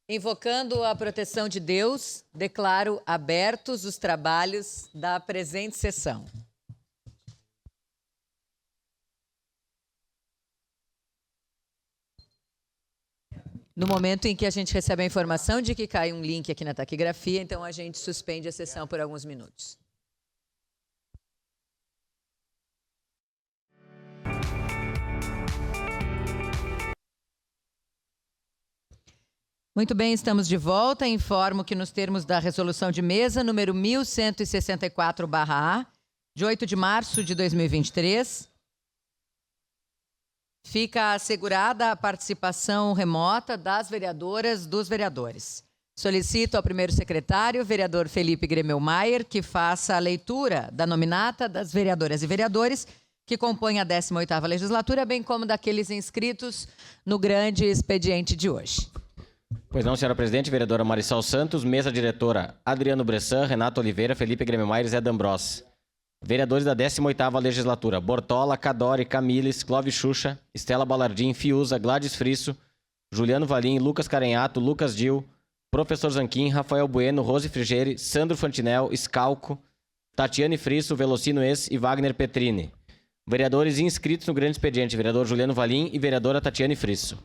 Invocando a proteção de Deus, declaro abertos os trabalhos da presente sessão. No momento em que a gente recebe a informação de que cai um link aqui na taquigrafia, então a gente suspende a sessão por alguns minutos. Muito bem, estamos de volta. Informo que nos termos da resolução de mesa número 1164/A, de 8 de março de 2023, fica assegurada a participação remota das vereadoras, dos vereadores. Solicito ao primeiro secretário, vereador Felipe Gremel-Maier, que faça a leitura da nominata das vereadoras e vereadores que compõem a 18ª legislatura, bem como daqueles inscritos no grande expediente de hoje. Pois não, senhora presidente, vereadora Marissal Santos, mesa diretora Adriano Bressan, Renato Oliveira, Felipe Gremel-Maier e Zé D'Ambros. Vereadores da 18ª legislatura: Bortola, Cadore, Camiles, Clóvis Xuxa, Estela Balardim, Fiuza, Gladys Frisso, Juliano Valim, Lucas Carenhato, Lucas Dil, Professor Zanquim, Rafael Bueno, Rose Frigeri, Sandro Fantinel, Scalco, Tatiane Frisso, Velocino Ex e Wagner Petrini. Vereadores inscritos no grande expediente: vereador Juliano Valim e vereadora Tatiane Frisso.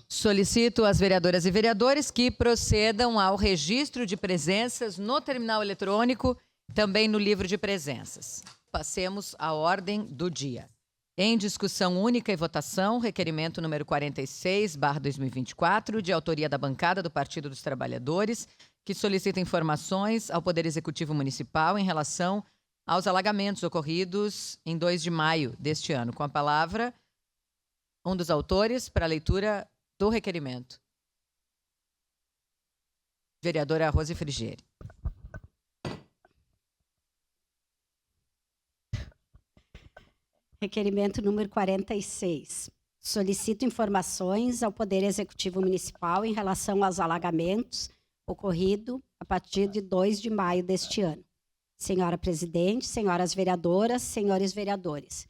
Solicito às vereadoras e vereadores que procedam ao registro de presenças no terminal eletrônico, também no livro de presenças. Passemos à ordem do dia. Em discussão única e votação, requerimento número 46/2024, de autoria da bancada do Partido dos Trabalhadores, que solicita informações ao Poder Executivo Municipal em relação aos alagamentos ocorridos em 2 de maio deste ano. Com a palavra, um dos autores para a leitura do requerimento. Vereadora Rose Frigeri. Requerimento número 46. Solicito informações ao Poder Executivo Municipal em relação aos alagamentos ocorridos a partir de 2 de maio deste ano. Senhora Presidente, senhoras vereadoras, senhores vereadores,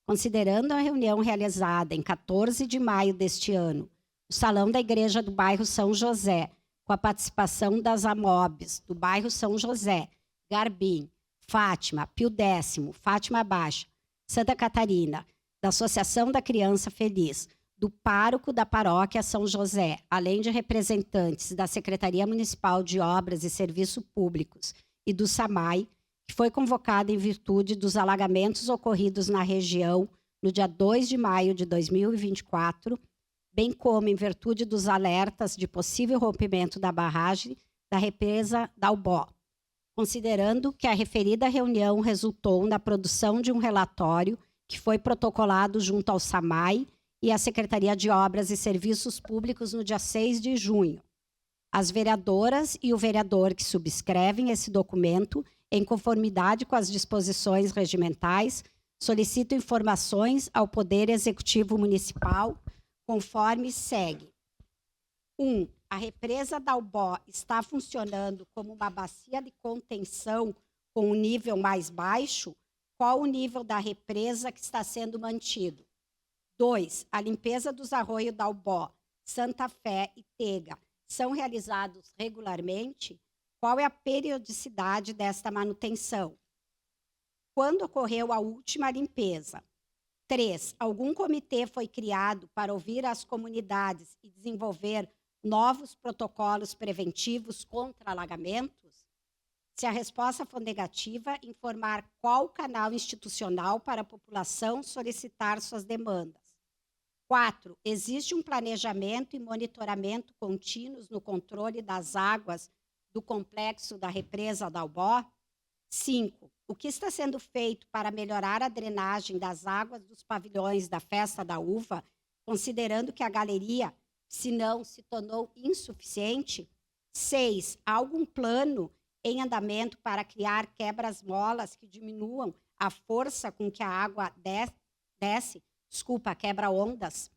considerando a reunião realizada em 14 de maio deste ano, no Salão da Igreja do bairro São José, com a participação das AMOBs do bairro São José, Garbim, Fátima, Pio Décimo, Fátima Baixa, Santa Catarina, da Associação da Criança Feliz, do pároco da Paróquia São José, além de representantes da Secretaria Municipal de Obras e Serviços Públicos e do SAMAI, que foi convocada em virtude dos alagamentos ocorridos na região no dia 2 de maio de 2024, bem como em virtude dos alertas de possível rompimento da barragem da represa Dalbó, considerando que a referida reunião resultou na produção de um relatório que foi protocolado junto ao SAMAI e à Secretaria de Obras e Serviços Públicos no dia 6 de junho. As vereadoras e o vereador que subscrevem esse documento, em conformidade com as disposições regimentais, solicitam informações ao Poder Executivo Municipal, conforme segue. 1. A represa Dalbó está funcionando como uma bacia de contenção com um nível mais baixo? Qual o nível da represa que está sendo mantido? 2. A limpeza dos arroios Dalbó, Santa Fé e Tega são realizados regularmente? Qual é a periodicidade desta manutenção? Quando ocorreu a última limpeza? 3. Algum comitê foi criado para ouvir as comunidades e desenvolver novos protocolos preventivos contra alagamentos? Se a resposta for negativa, informar qual canal institucional para a população solicitar suas demandas. 4. Existe um planejamento e monitoramento contínuos no controle das águas do complexo da represa Dalbó? 5. O que está sendo feito para melhorar a drenagem das águas dos pavilhões da Festa da Uva, considerando que a galeria, se não, se tornou insuficiente? 6. Há algum plano em andamento para criar quebras-molas que diminuam a força com que a água desce? Quebra-ondas?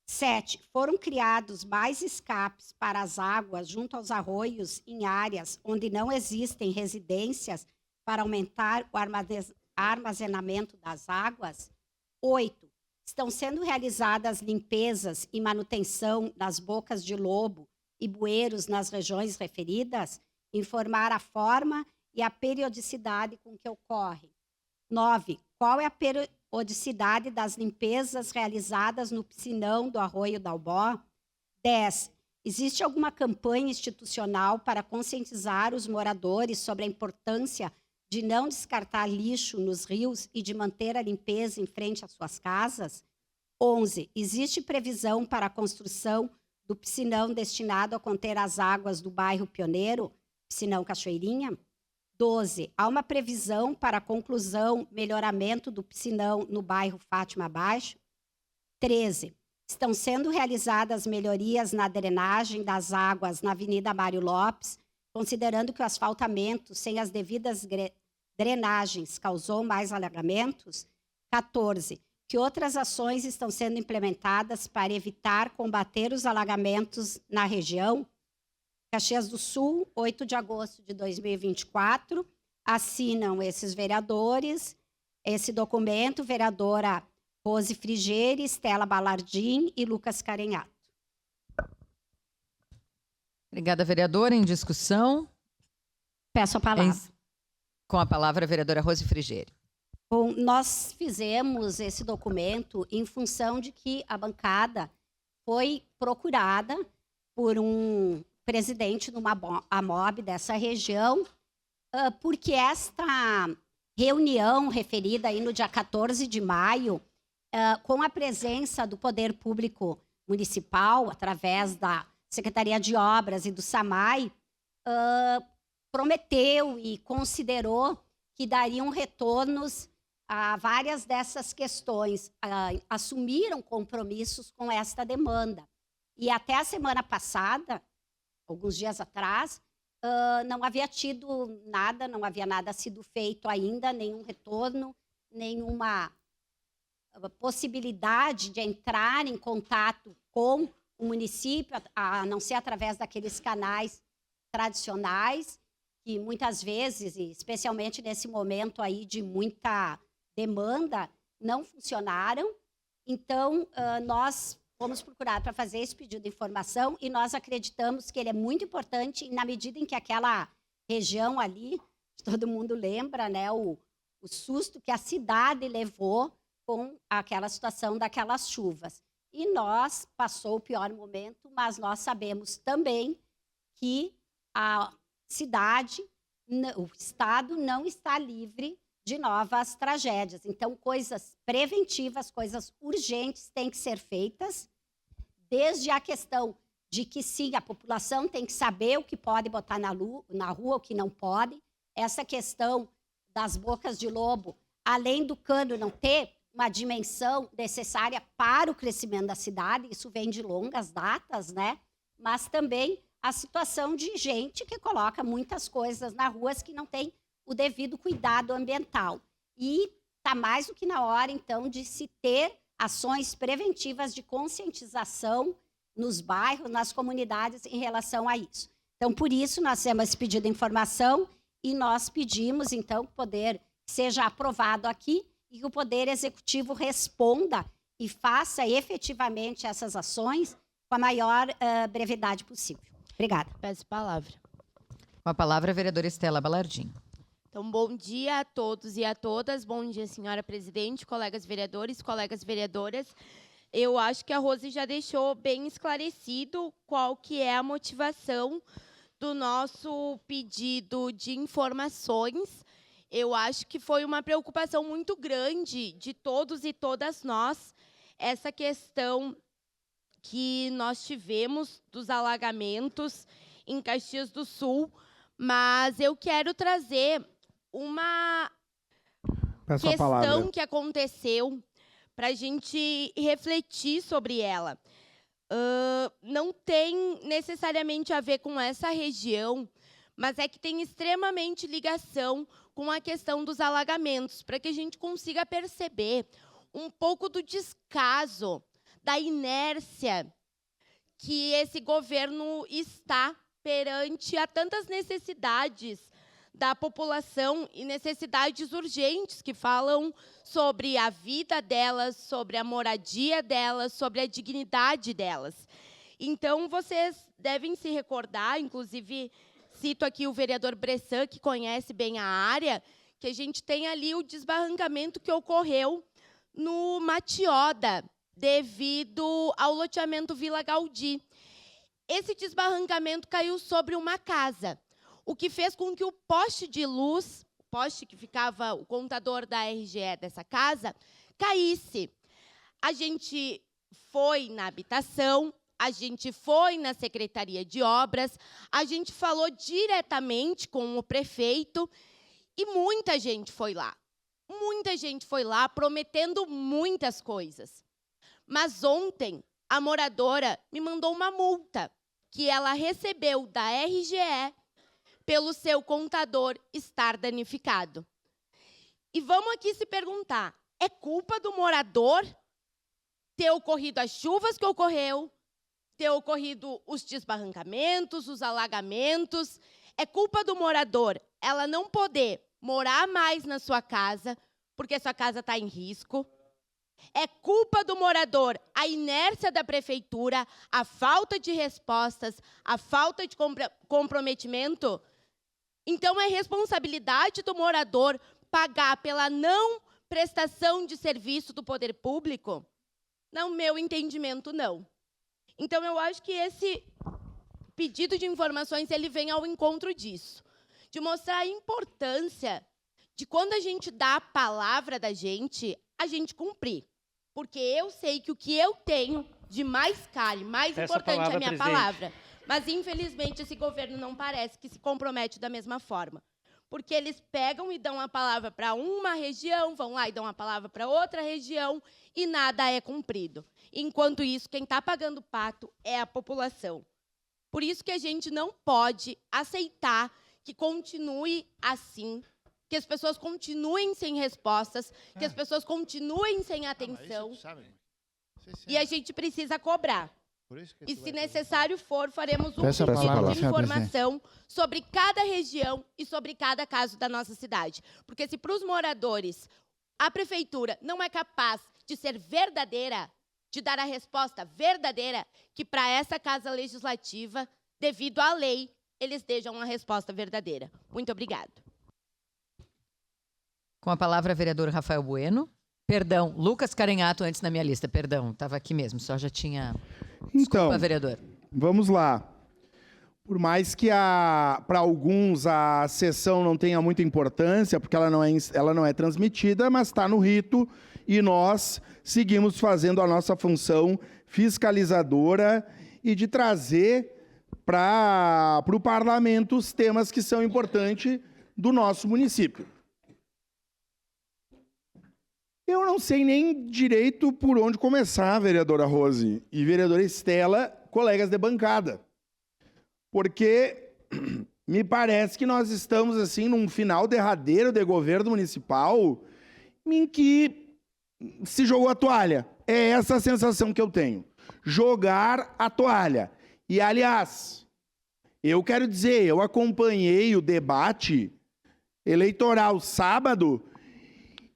7. Foram criados mais escapes para as águas junto aos arroios em áreas onde não existem residências para aumentar o armazenamento das águas? 8. Estão sendo realizadas limpezas e manutenção das bocas de lobo e bueiros nas regiões referidas? Informar a forma e a periodicidade com que ocorre. 9. Qual é a periodicidade das limpezas realizadas no piscinão do Arroio Dalbó? 10. Existe alguma campanha institucional para conscientizar os moradores sobre a importância de não descartar lixo nos rios e de manter a limpeza em frente às suas casas? 11. Existe previsão para a construção do piscinão destinado a conter as águas do bairro Pioneiro, piscinão Cachoeirinha? 12. Há uma previsão para a conclusão, melhoramento do piscinão no bairro Fátima Baixo? 13. Estão sendo realizadas melhorias na drenagem das águas na Avenida Mário Lopes, considerando que o asfaltamento sem as devidas drenagens causou mais alagamentos? 14. Que outras ações estão sendo implementadas para evitar combater os alagamentos na região? Caxias do Sul, 8 de agosto de 2024. Assinam esses vereadores esse documento, vereadora Rose Frigeire, Estela Balardim e Lucas Carenhato. Obrigada, vereadora. Em discussão. Peço a palavra. Com a palavra, a vereadora Rose Frigeire. Bom, nós fizemos esse documento em função de que a foi procurada por um presidente de uma AMOB dessa região, porque esta reunião referida aí no dia 14 de maio, com a presença do Poder Público Municipal, através da Secretaria de Obras e do SAMAI, prometeu e considerou que dariam retornos a várias dessas questões, assumiram compromissos com esta demanda. E até a semana passada, alguns dias atrás, não havia tido nada, não havia nada sido feito ainda, nenhum retorno, nenhuma possibilidade de entrar em contato com o município, a não ser através daqueles canais tradicionais, que muitas vezes, e especialmente nesse momento aí de muita demanda, não funcionaram. Então, nós fomos procurados para fazer esse pedido de informação e nós acreditamos que ele é muito importante na medida em que aquela região ali, todo mundo lembra, né, o susto que a cidade levou com aquela situação daquelas chuvas. E nós, passou o pior momento, mas nós sabemos também que a cidade, o Estado não está livre de novas tragédias. Então, coisas preventivas, coisas urgentes têm que ser feitas, desde a questão de que, sim, a população tem que saber o que pode botar na rua, o que não pode. Essa questão das bocas de lobo, além do cano não ter uma dimensão necessária para o crescimento da cidade, isso vem de longas datas, né? Mas também a situação de gente que coloca muitas coisas na rua que não tem o devido cuidado ambiental. E está mais do que na hora, então, de se ter ações preventivas de conscientização nos bairros, nas comunidades em relação a isso. Então, por isso, nós temos esse pedido de informação e nós pedimos, então, que o Poder seja aprovado aqui e que o Poder Executivo responda e faça efetivamente essas ações com a maior brevidade possível. Obrigada. Peço a palavra. Com a palavra, a vereadora Estela Balardim. Então, bom dia a todos e a todas. Bom dia, senhora presidente, colegas vereadores, colegas vereadoras. Eu acho que a Rose já deixou bem esclarecido qual que é a motivação do nosso pedido de informações. Eu acho que foi uma preocupação muito grande de todos e todas nós, essa questão que nós tivemos dos alagamentos em Caxias do Sul, mas eu quero trazer uma questão que aconteceu para a gente refletir sobre ela. Não tem necessariamente a ver com essa região, mas é que tem extremamente ligação com a questão dos alagamentos, para que a gente consiga perceber um pouco do descaso, da inércia que esse governo está perante a tantas necessidades da população e necessidades urgentes que falam sobre a vida delas, sobre a moradia delas, sobre a dignidade delas. Então, vocês devem se recordar, inclusive cito aqui o vereador Bressan, que conhece bem a área, que a gente tem ali o desbarrancamento que ocorreu no Matioda, devido ao loteamento Vila Gaudí. Esse desbarrancamento caiu sobre uma casa, o que fez com que o poste de luz, o poste que ficava o contador da RGE dessa casa, caísse. A gente foi na habitação, a gente foi na Secretaria de Obras, a gente falou diretamente com o prefeito e muita gente foi lá. Muita gente foi lá prometendo muitas coisas. Mas ontem, a moradora me mandou uma multa que ela recebeu da RGE pelo seu contador estar danificado. E vamos aqui se perguntar, é culpa do morador ter ocorrido as chuvas que ocorreu, ter ocorrido os desbarrancamentos, os alagamentos? É culpa do morador ela não poder morar mais na sua casa, porque sua casa está em risco? É culpa do morador a inércia da prefeitura, a falta de respostas, a falta de comprometimento? Então, é responsabilidade do morador pagar pela não prestação de serviço do poder público? No meu entendimento, não. Então, eu acho que esse pedido de informações ele vem ao encontro disso, de mostrar a importância de quando a gente dá a palavra da gente, a gente cumprir. Porque eu sei que o que eu tenho de mais caro, mais importante é a minha palavra. Mas, infelizmente, esse governo não parece que se compromete da mesma forma. Porque eles pegam e dão a palavra para uma região, vão lá e dão a palavra para outra região, e nada é cumprido. Enquanto isso, quem está pagando o pato é a população. Por isso que a gente não pode aceitar que continue assim, que as pessoas continuem sem respostas, que as pessoas continuem sem atenção. E a gente precisa cobrar. E, se necessário for, faremos um pedido de informação sobre cada região e sobre cada caso da nossa cidade. Porque se para os moradores a prefeitura não é capaz de ser verdadeira, de dar a resposta verdadeira, que para essa Casa Legislativa, devido à lei, eles dejam uma resposta verdadeira. Muito obrigada. Com a palavra, vereador Rafael Bueno. Perdão, Lucas Carenhato antes na minha lista. Perdão, estava aqui mesmo, só já tinha... Desculpa, Então, vereador. Vamos lá. Por mais que para alguns a sessão não tenha muita importância, porque ela não é transmitida, mas está no rito e nós seguimos fazendo a nossa função fiscalizadora e de trazer para o parlamento os temas que são importantes do nosso município. Eu não sei nem direito por onde começar, vereadora Rose e vereadora Estela, colegas de bancada. Porque me parece que nós estamos assim num final derradeiro de governo municipal em que se jogou a toalha. É essa a sensação que eu tenho. Jogar a toalha. E, aliás, eu quero dizer, eu acompanhei o debate eleitoral sábado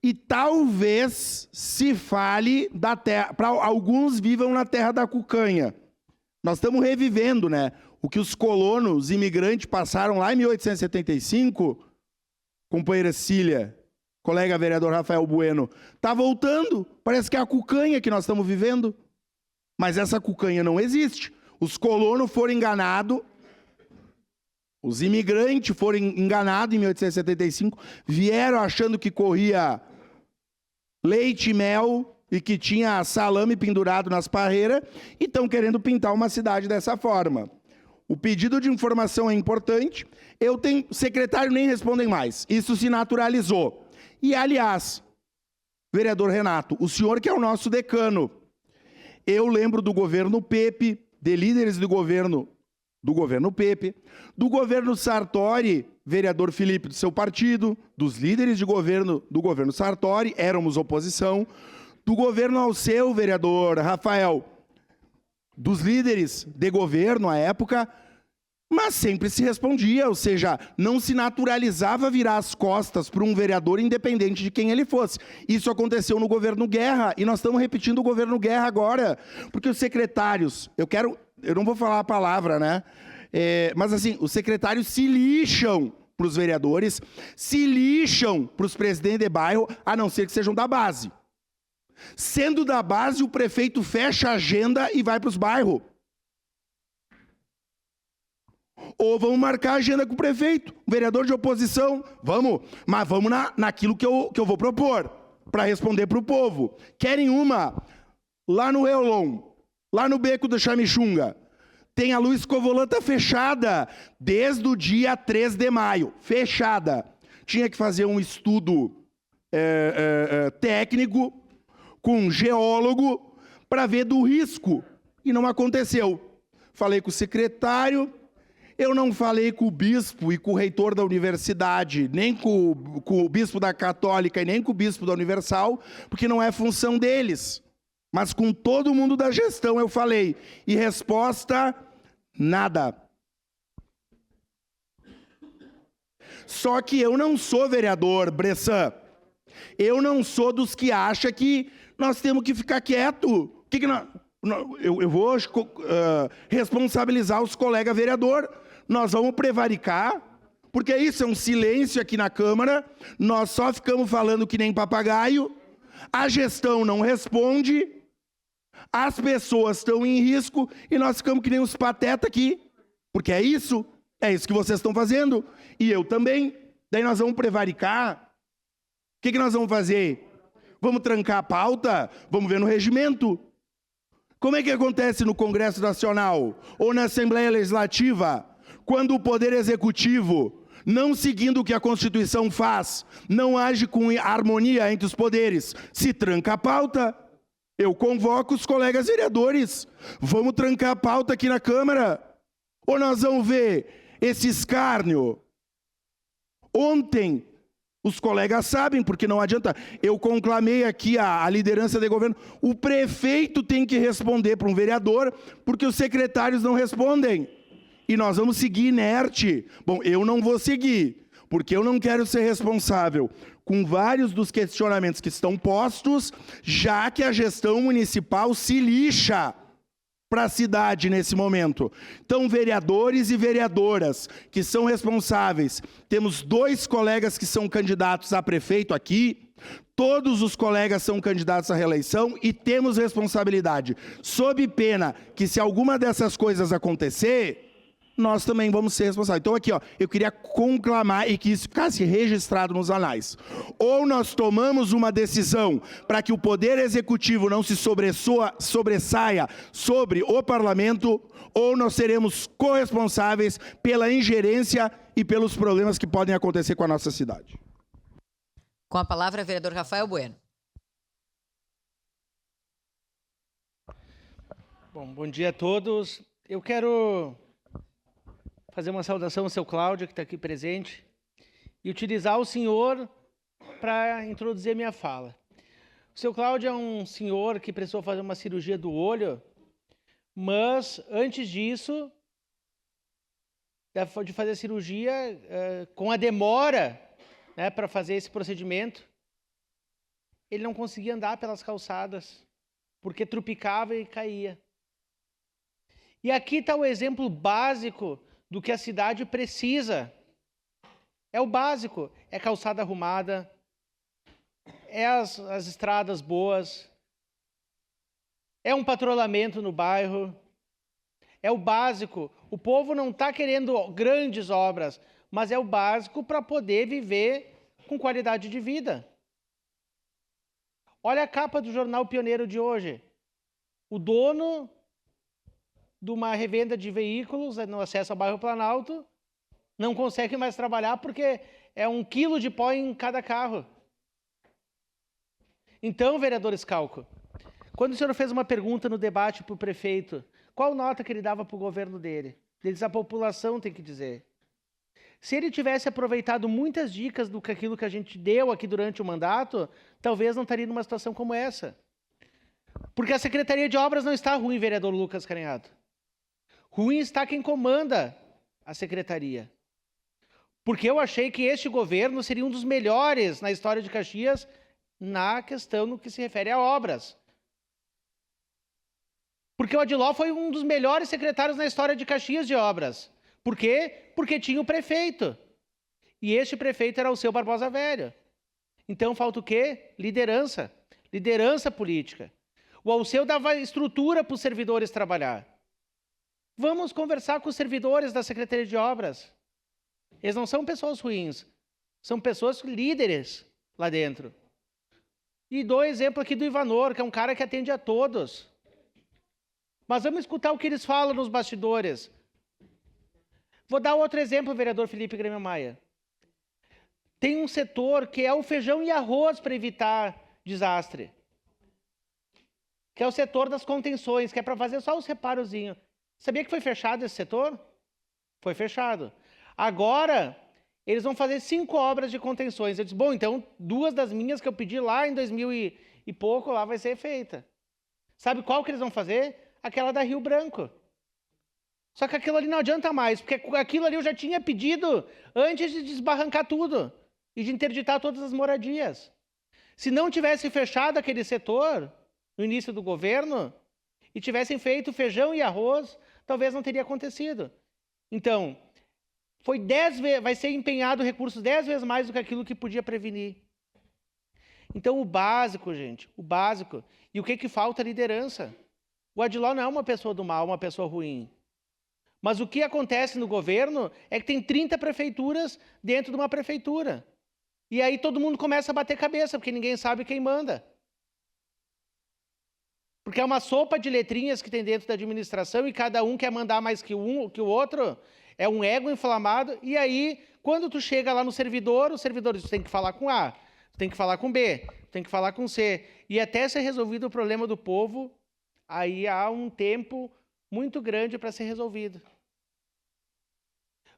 e talvez se fale da terra, para alguns vivam na terra da cucanha. Nós estamos revivendo, né? O que os colonos imigrantes passaram lá em 1875, companheira Cília, colega vereador Rafael Bueno, está voltando. Parece que é a cucanha que nós estamos vivendo. Mas essa cucanha não existe. Os colonos foram enganados, os imigrantes foram enganados em 1875, vieram achando que corria leite e mel e que tinha salame pendurado nas parreiras e estão querendo pintar uma cidade dessa forma. O pedido de informação é importante. O secretário nem respondem mais. Isso se naturalizou. E, aliás, vereador Renato, o senhor que é o nosso decano, eu lembro do governo Pepe, de líderes do governo Pepe, do governo Sartori, vereador Felipe do seu partido, dos líderes de governo do governo Sartori, éramos oposição, do governo Alceu, vereador Rafael, dos líderes de governo à época, Mas sempre se respondia, ou seja, não se naturalizava virar as costas para um vereador independente de quem ele fosse. Isso aconteceu no governo Guerra, e nós estamos repetindo o governo Guerra agora, porque os secretários, eu não vou falar a palavra, né? Mas assim, os secretários se lixam para os vereadores, se lixam para os presidentes de bairro, a não ser que sejam da base. Sendo da base, o prefeito fecha a agenda e vai para os bairros. Ou vamos marcar a agenda com o prefeito, vereador de oposição, vamos, mas vamos naquilo que eu vou propor, para responder para o povo. Querem uma? Lá no Reolon, lá no Beco do Xamixunga, tem a luz covolanta fechada, desde o dia 3 de maio, fechada. Tinha que fazer um estudo técnico, com um geólogo, para ver do risco, e não aconteceu. Falei com o secretário, eu não falei com o bispo e com o reitor da universidade, nem com o bispo da Católica e nem com o bispo da Universal, porque não é função deles. Mas com todo mundo da gestão eu falei. E resposta, nada. Só que eu não sou vereador, Bressan. Eu não sou dos que acham que nós temos que ficar quieto. Eu vou responsabilizar os colegas vereadores. Nós vamos prevaricar, porque isso é um silêncio aqui na Câmara, nós só ficamos falando que nem papagaio, a gestão não responde, as pessoas estão em risco e nós ficamos que nem uns patetas aqui, porque é isso que vocês estão fazendo, e eu também. Daí nós vamos prevaricar. O que nós vamos fazer? Vamos trancar a pauta? Vamos ver no regimento. Como é que acontece no Congresso Nacional ou na Assembleia Legislativa? Quando o Poder Executivo, não seguindo o que a Constituição faz, não age com harmonia entre os poderes, se tranca a pauta, eu convoco os colegas vereadores. Vamos trancar a pauta aqui na Câmara? Ou nós vamos ver esse escárnio? Ontem, os colegas sabem, porque não adianta, eu conclamei aqui a liderança de governo, o prefeito tem que responder para um vereador, porque os secretários não respondem. E nós vamos seguir inerte. Bom, eu não vou seguir, porque eu não quero ser responsável com vários dos questionamentos que estão postos, já que a gestão municipal se lixa para a cidade nesse momento. Então, vereadores e vereadoras que são responsáveis, temos 2 colegas que são candidatos a prefeito aqui, todos os colegas são candidatos à reeleição e temos responsabilidade, sob pena que se alguma dessas coisas acontecer, nós também vamos ser responsáveis. Então aqui, eu queria conclamar e que isso ficasse registrado nos anais. Ou nós tomamos uma decisão para que o Poder Executivo não se sobressaia sobre o Parlamento, ou nós seremos corresponsáveis pela ingerência e pelos problemas que podem acontecer com a nossa cidade. Com a palavra, vereador Rafael Bueno. Bom dia a todos. Eu quero fazer uma saudação ao seu Cláudio, que está aqui presente, e utilizar o senhor para introduzir a minha fala. O seu Cláudio é um senhor que precisou fazer uma cirurgia do olho, mas antes disso, de fazer a cirurgia, com a demora, né, para fazer esse procedimento, ele não conseguia andar pelas calçadas, porque trupicava e caía. E aqui está o exemplo básico do que a cidade precisa. É o básico, é calçada arrumada, é as estradas boas, é um patrulhamento no bairro, é o básico. O povo não está querendo grandes obras, mas é o básico para poder viver com qualidade de vida. Olha a capa do Jornal Pioneiro de hoje. O dono de uma revenda de veículos no acesso ao bairro Planalto não consegue mais trabalhar porque é 1 quilo de pó em cada carro. Então, vereador Schalco, quando o senhor fez uma pergunta no debate para o prefeito, qual nota que ele dava para o governo dele? Ele diz, a população tem que dizer. Se ele tivesse aproveitado muitas dicas do que aquilo que a gente deu aqui durante o mandato, talvez não estaria numa situação como essa. Porque a Secretaria de Obras não está ruim, vereador Lucas Carinhato. Ruim está quem comanda a secretaria. Porque eu achei que este governo seria um dos melhores na história de Caxias na questão no que se refere a obras. Porque o Adiló foi um dos melhores secretários na história de Caxias de obras. Por quê? Porque tinha o prefeito. E este prefeito era o Alceu Barbosa Velho. Então falta o quê? Liderança. Liderança política. O Alceu dava estrutura para os servidores trabalhar. Vamos conversar com os servidores da Secretaria de Obras. Eles não são pessoas ruins. São pessoas líderes lá dentro. E dou exemplo aqui do Ivanor, que é um cara que atende a todos. Mas vamos escutar o que eles falam nos bastidores. Vou dar outro exemplo, vereador Felipe Grêmio Maia. Tem um setor que é o feijão e arroz para evitar desastre. Que é o setor das contenções, que é para fazer só os reparozinhos. Sabia que foi fechado esse setor? Foi fechado. Agora, eles vão fazer 5 obras de contenções. Eu disse, bom, então 2 das minhas que eu pedi lá em 2000 e pouco, lá vai ser feita. Sabe qual que eles vão fazer? Aquela da Rio Branco. Só que aquilo ali não adianta mais, porque aquilo ali eu já tinha pedido antes de desbarrancar tudo e de interditar todas as moradias. Se não tivesse fechado aquele setor no início do governo e tivessem feito feijão e arroz, talvez não teria acontecido. Então, foi 10 vezes, vai ser empenhado recursos 10 vezes mais do que aquilo que podia prevenir. Então, o básico, gente, o básico. E o que falta? Liderança. O Adiló não é uma pessoa do mal, uma pessoa ruim. Mas o que acontece no governo é que tem 30 prefeituras dentro de uma prefeitura. E aí todo mundo começa a bater cabeça, porque ninguém sabe quem manda. Porque é uma sopa de letrinhas que tem dentro da administração e cada um quer mandar mais que o outro. É um ego inflamado. E aí, quando tu chega lá no servidor, o servidor diz, tu tem que falar com A, tu tem que falar com B, tu tem que falar com C. E até ser resolvido o problema do povo, aí há um tempo muito grande para ser resolvido.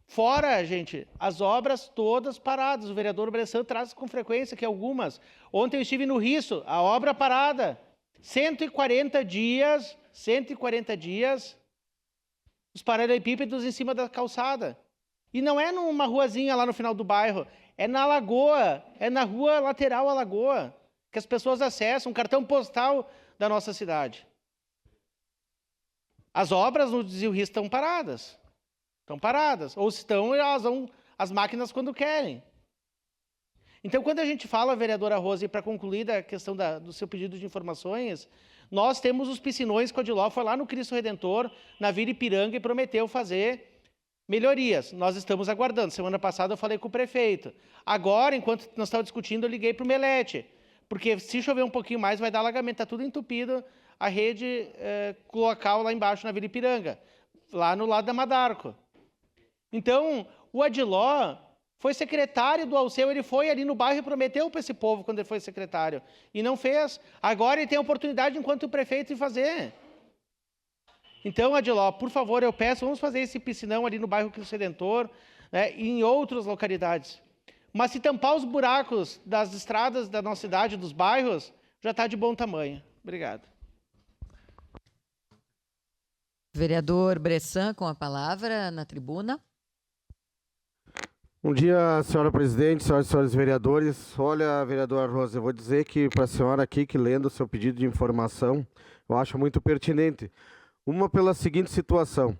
Fora, gente, as obras todas paradas. O vereador Bressan traz com frequência que algumas. Ontem eu estive no Risso, a obra parada. 140 dias, os paralelepípedos em cima da calçada. E não é numa ruazinha lá no final do bairro, é na lagoa, é na rua lateral à lagoa, que as pessoas acessam, um cartão postal da nossa cidade. As obras no Desvio Rio estão paradas. Estão paradas. Ou estão, elas vão as máquinas quando querem. Então, quando a gente fala, vereadora Rose, para concluir da questão do seu pedido de informações, nós temos os piscinões que o Adiló foi lá no Cristo Redentor, na Vila Ipiranga, e prometeu fazer melhorias. Nós estamos aguardando. Semana passada eu falei com o prefeito. Agora, enquanto nós estávamos discutindo, eu liguei para o Melete. Porque se chover um pouquinho mais, vai dar alagamento. Está tudo entupido, a rede local lá embaixo, na Vila Ipiranga, lá no lado da Madarco. Então, o Adiló foi secretário do Alceu, ele foi ali no bairro e prometeu para esse povo quando ele foi secretário. E não fez. Agora ele tem a oportunidade, enquanto prefeito, de fazer. Então, Adiló, por favor, eu peço, vamos fazer esse piscinão ali no bairro Cristo Redentor, né, e em outras localidades. Mas se tampar os buracos das estradas da nossa cidade, dos bairros, já está de bom tamanho. Obrigado. Vereador Bressan, com a palavra na tribuna. Bom dia, senhora presidente, senhoras e senhores vereadores. Olha, vereadora Rosa, eu vou dizer que para a senhora aqui, que lendo o seu pedido de informação, eu acho muito pertinente. Uma pela seguinte situação.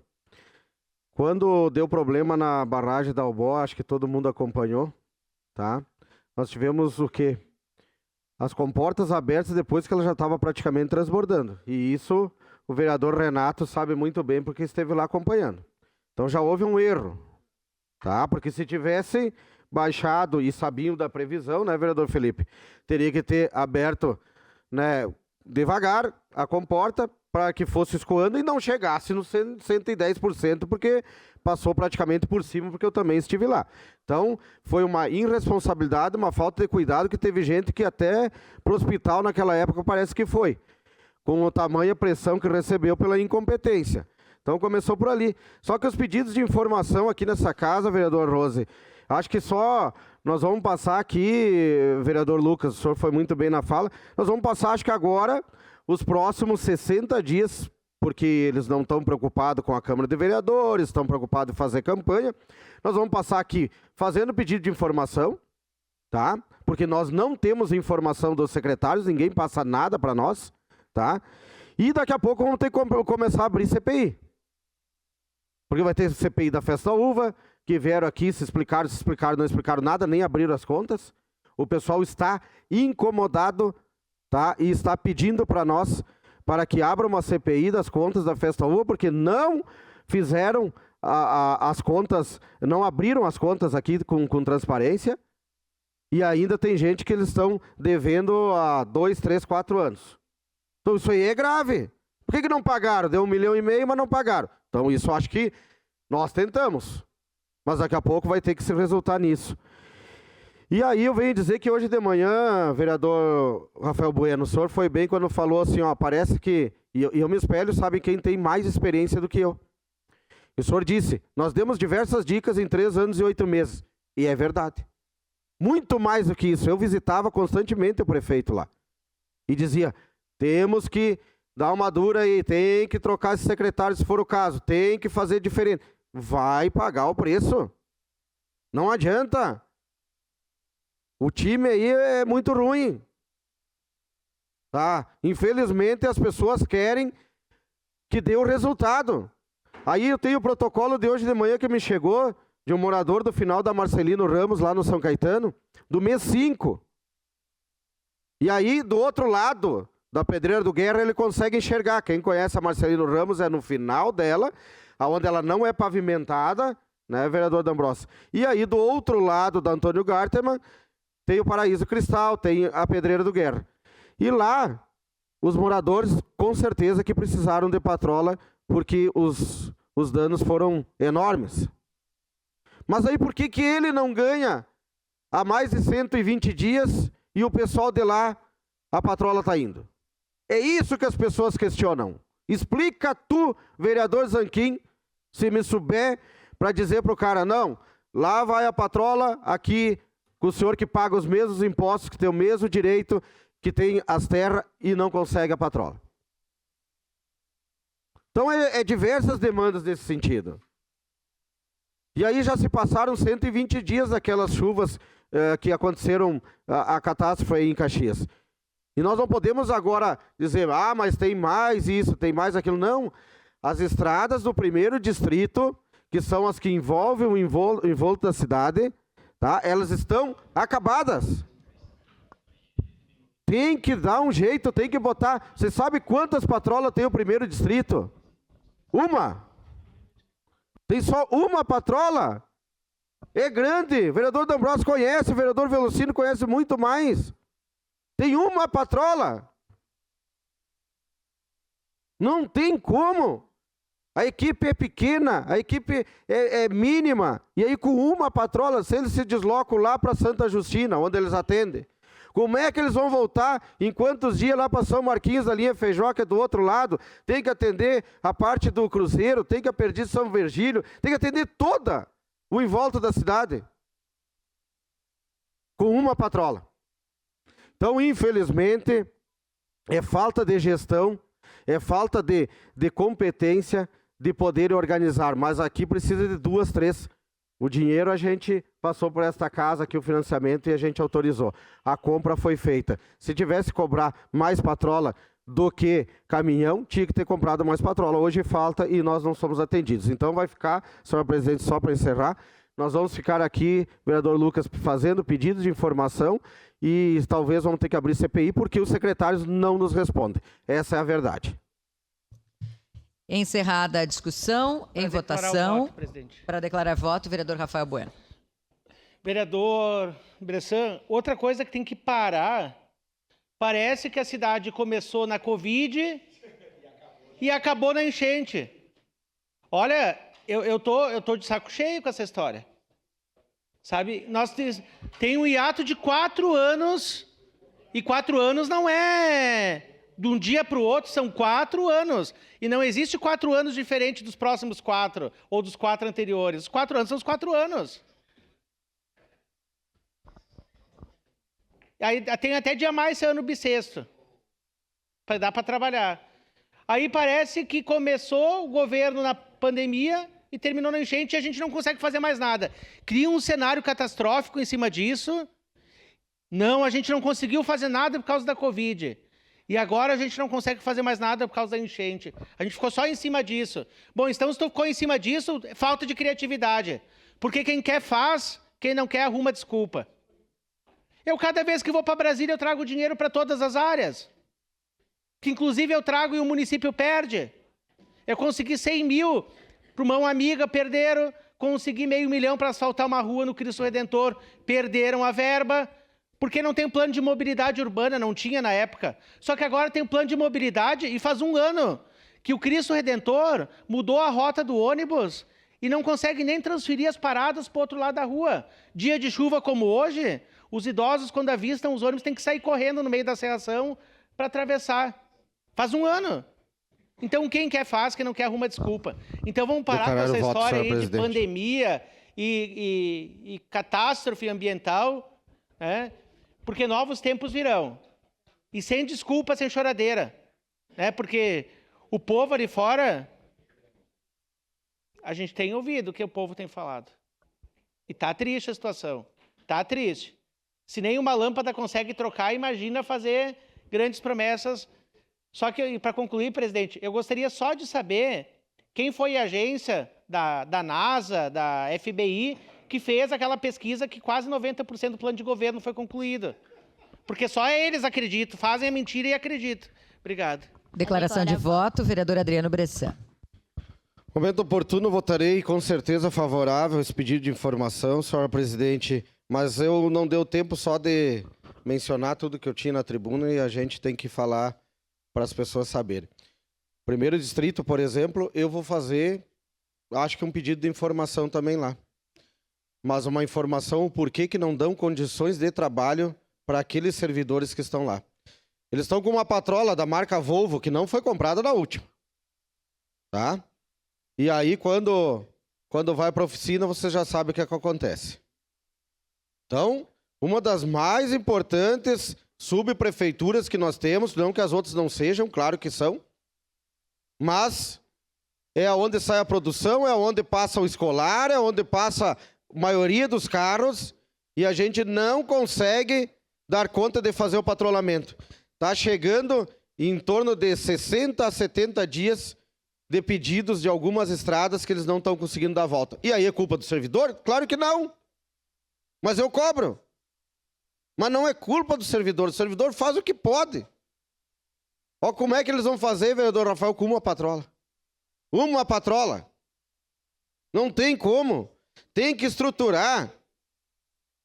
Quando deu problema na barragem da Albó, acho que todo mundo acompanhou, tá? Nós tivemos o quê? As comportas abertas depois que ela já estava praticamente transbordando. E isso o vereador Renato sabe muito bem porque esteve lá acompanhando. Então já houve um erro. Tá? Porque se tivessem baixado e sabiam da previsão, né, vereador Felipe, teria que ter aberto, né, devagar a comporta para que fosse escoando e não chegasse no 110%, porque passou praticamente por cima, porque eu também estive lá. Então, foi uma irresponsabilidade, uma falta de cuidado, que teve gente que até pro hospital naquela época parece que foi, com o tamanho, a pressão que recebeu pela incompetência. Então começou por ali. Só que os pedidos de informação aqui nessa casa, vereador Rose, acho que só nós vamos passar aqui, vereador Lucas, o senhor foi muito bem na fala, nós vamos passar, acho que agora, os próximos 60 dias porque eles não estão preocupados com a Câmara de Vereadores, estão preocupados em fazer campanha. Nós vamos passar aqui fazendo pedido de informação, tá? Porque nós não temos informação dos secretários, ninguém passa nada para nós, tá? E daqui a pouco vamos ter que começar a abrir CPI. Porque vai ter CPI da Festa Uva, que vieram aqui, se explicaram, não explicaram nada, nem abriram as contas. O pessoal está incomodado, tá? E está pedindo para nós, para que abra uma CPI das contas da Festa Uva, porque não fizeram as contas, não abriram as contas aqui com transparência, e ainda tem gente que eles estão devendo há 2, 3, 4 anos. Então isso aí é grave. Por que não pagaram? Deu 1,5 milhão, mas não pagaram. Então isso acho que nós tentamos, mas daqui a pouco vai ter que se resultar nisso. E aí eu venho dizer que hoje de manhã, vereador Rafael Bueno, o senhor foi bem quando falou assim, ó, parece que, e eu me espelho, sabe quem tem mais experiência do que eu. O senhor disse, nós demos diversas dicas em 3 anos e 8 meses. E é verdade. Muito mais do que isso. Eu visitava constantemente o prefeito lá. E dizia, temos que dar uma dura aí, tem que trocar esse secretário se for o caso, tem que fazer diferente. Vai pagar o preço. Não adianta. O time aí é muito ruim. Tá? Infelizmente as pessoas querem que dê o resultado. Aí eu tenho o protocolo de hoje de manhã que me chegou, de um morador do final da Marcelino Ramos, lá no São Caetano, do mês 5. E aí, do outro lado da Pedreira do Guerra, ele consegue enxergar. Quem conhece a Marcelino Ramos é no final dela, onde ela não é pavimentada, né, vereador D'Ambrossi? E aí, do outro lado da Antônio Gartemann, tem o Paraíso Cristal, tem a Pedreira do Guerra. E lá, os moradores, com certeza que precisaram de patrola, porque os danos foram enormes. Mas aí por que ele não ganha há mais de 120 dias e o pessoal de lá, a patrola está indo? É isso que as pessoas questionam. Explica tu, vereador Zanquim, se me souber, para dizer para o cara, não, lá vai a patrola, aqui com o senhor que paga os mesmos impostos, que tem o mesmo direito, que tem as terras e não consegue a patrola. Então é diversas demandas nesse sentido. E aí já se passaram 120 dias daquelas chuvas que aconteceram, a catástrofe aí em Caxias. E nós não podemos agora dizer, mas tem mais isso, tem mais aquilo. Não. As estradas do 1º distrito, que são as que envolvem o envolto da cidade, tá? Elas estão acabadas. Tem que dar um jeito, tem que botar. Você sabe quantas patrolas tem o 1º distrito? Uma. Tem só uma patrola. É grande. O vereador D'Ambrossi conhece, o vereador Velocino conhece muito mais. Tem uma patrola. Não tem como. A equipe é pequena, a equipe é mínima. E aí com uma patrola, se eles se deslocam lá para Santa Justina, onde eles atendem, como é que eles vão voltar em quantos dias lá para São Marquinhos, da linha Feijoca, do outro lado? Tem que atender a parte do Cruzeiro, tem que atender São Virgílio, tem que atender toda o envolto da cidade. Com uma patrola. Então, infelizmente, é falta de gestão, é falta de competência, de poder organizar. Mas aqui precisa de 2, 3. O dinheiro a gente passou por esta casa aqui, o financiamento, e a gente autorizou. A compra foi feita. Se tivesse que cobrar mais patrola do que caminhão, tinha que ter comprado mais patrola. Hoje falta e nós não somos atendidos. Então vai ficar, senhor presidente, só para encerrar, nós vamos ficar aqui, vereador Lucas, fazendo pedidos de informação e talvez vamos ter que abrir CPI porque os secretários não nos respondem. Essa é a verdade. Encerrada a discussão, em votação, para declarar voto, vereador Rafael Bueno. Vereador Bressan, outra coisa que tem que parar, parece que a cidade começou na Covid e acabou na enchente. Olha, eu tô de saco cheio com essa história. Sabe, nós tem um hiato de 4 anos, e 4 anos não é de um dia para o outro, são 4 anos. E não existe 4 anos diferente dos próximos 4, ou dos 4 anteriores. Os 4 anos são os 4 anos. Aí tem até dia mais esse ano bissexto. Dá para trabalhar. Aí parece que começou o governo na pandemia e terminou na enchente e a gente não consegue fazer mais nada. Cria um cenário catastrófico em cima disso. Não, a gente não conseguiu fazer nada por causa da Covid. E agora a gente não consegue fazer mais nada por causa da enchente. A gente ficou só em cima disso. Bom, então se tu ficou em cima disso, falta de criatividade. Porque quem quer faz, quem não quer arruma desculpa. Eu, cada vez que vou para Brasília, eu trago dinheiro para todas as áreas. Que inclusive eu trago e o município perde. Eu consegui 100 mil para uma amiga, perderam. Consegui R$500 mil para asfaltar uma rua no Cristo Redentor, perderam a verba. Porque não tem plano de mobilidade urbana, não tinha na época. Só que agora tem um plano de mobilidade e faz 1 ano que o Cristo Redentor mudou a rota do ônibus e não consegue nem transferir as paradas para o outro lado da rua. Dia de chuva como hoje, os idosos, quando avistam os ônibus, têm que sair correndo no meio da serração para atravessar. Faz 1 ano. Então, quem quer faz, quem não quer arruma desculpa. Então, vamos parar com essa história aí de pandemia e catástrofe ambiental, né? Porque novos tempos virão. E sem desculpa, sem choradeira. Né? Porque o povo ali fora, a gente tem ouvido o que o povo tem falado. E tá triste a situação. Tá triste. Se nem uma lâmpada consegue trocar, imagina fazer grandes promessas. Só que, para concluir, presidente, eu gostaria só de saber quem foi a agência da NASA, da FBI, que fez aquela pesquisa que quase 90% do plano de governo foi concluído. Porque só eles acreditam, fazem a mentira e acreditam. Obrigado. Declaração de voto, vereador Adriano Bressan. Momento oportuno, votarei com certeza favorável a esse pedido de informação, senhora presidente, mas eu não deu tempo só de mencionar tudo que eu tinha na tribuna e a gente tem que falar para as pessoas saberem. Primeiro distrito, por exemplo, eu vou fazer, acho que um pedido de informação também lá. Mas uma informação o porquê que não dão condições de trabalho para aqueles servidores que estão lá. Eles estão com uma patrola da marca Volvo, que não foi comprada na última. Tá? E aí, quando vai para a oficina, você já sabe o que é que acontece. Então, uma das mais importantes subprefeituras que nós temos, não que as outras não sejam, claro que são, mas é onde sai a produção, é onde passa o escolar, é onde passa a maioria dos carros, e a gente não consegue dar conta de fazer o patrulhamento. Está chegando em torno de 60 a 70 dias de pedidos de algumas estradas que eles não estão conseguindo dar a volta. E aí é culpa do servidor? Claro que não. Mas eu cobro. Mas não é culpa do servidor. O servidor faz o que pode. Olha como é que eles vão fazer, vereador Rafael, com uma patrola. Uma patrola. Não tem como. Tem que estruturar.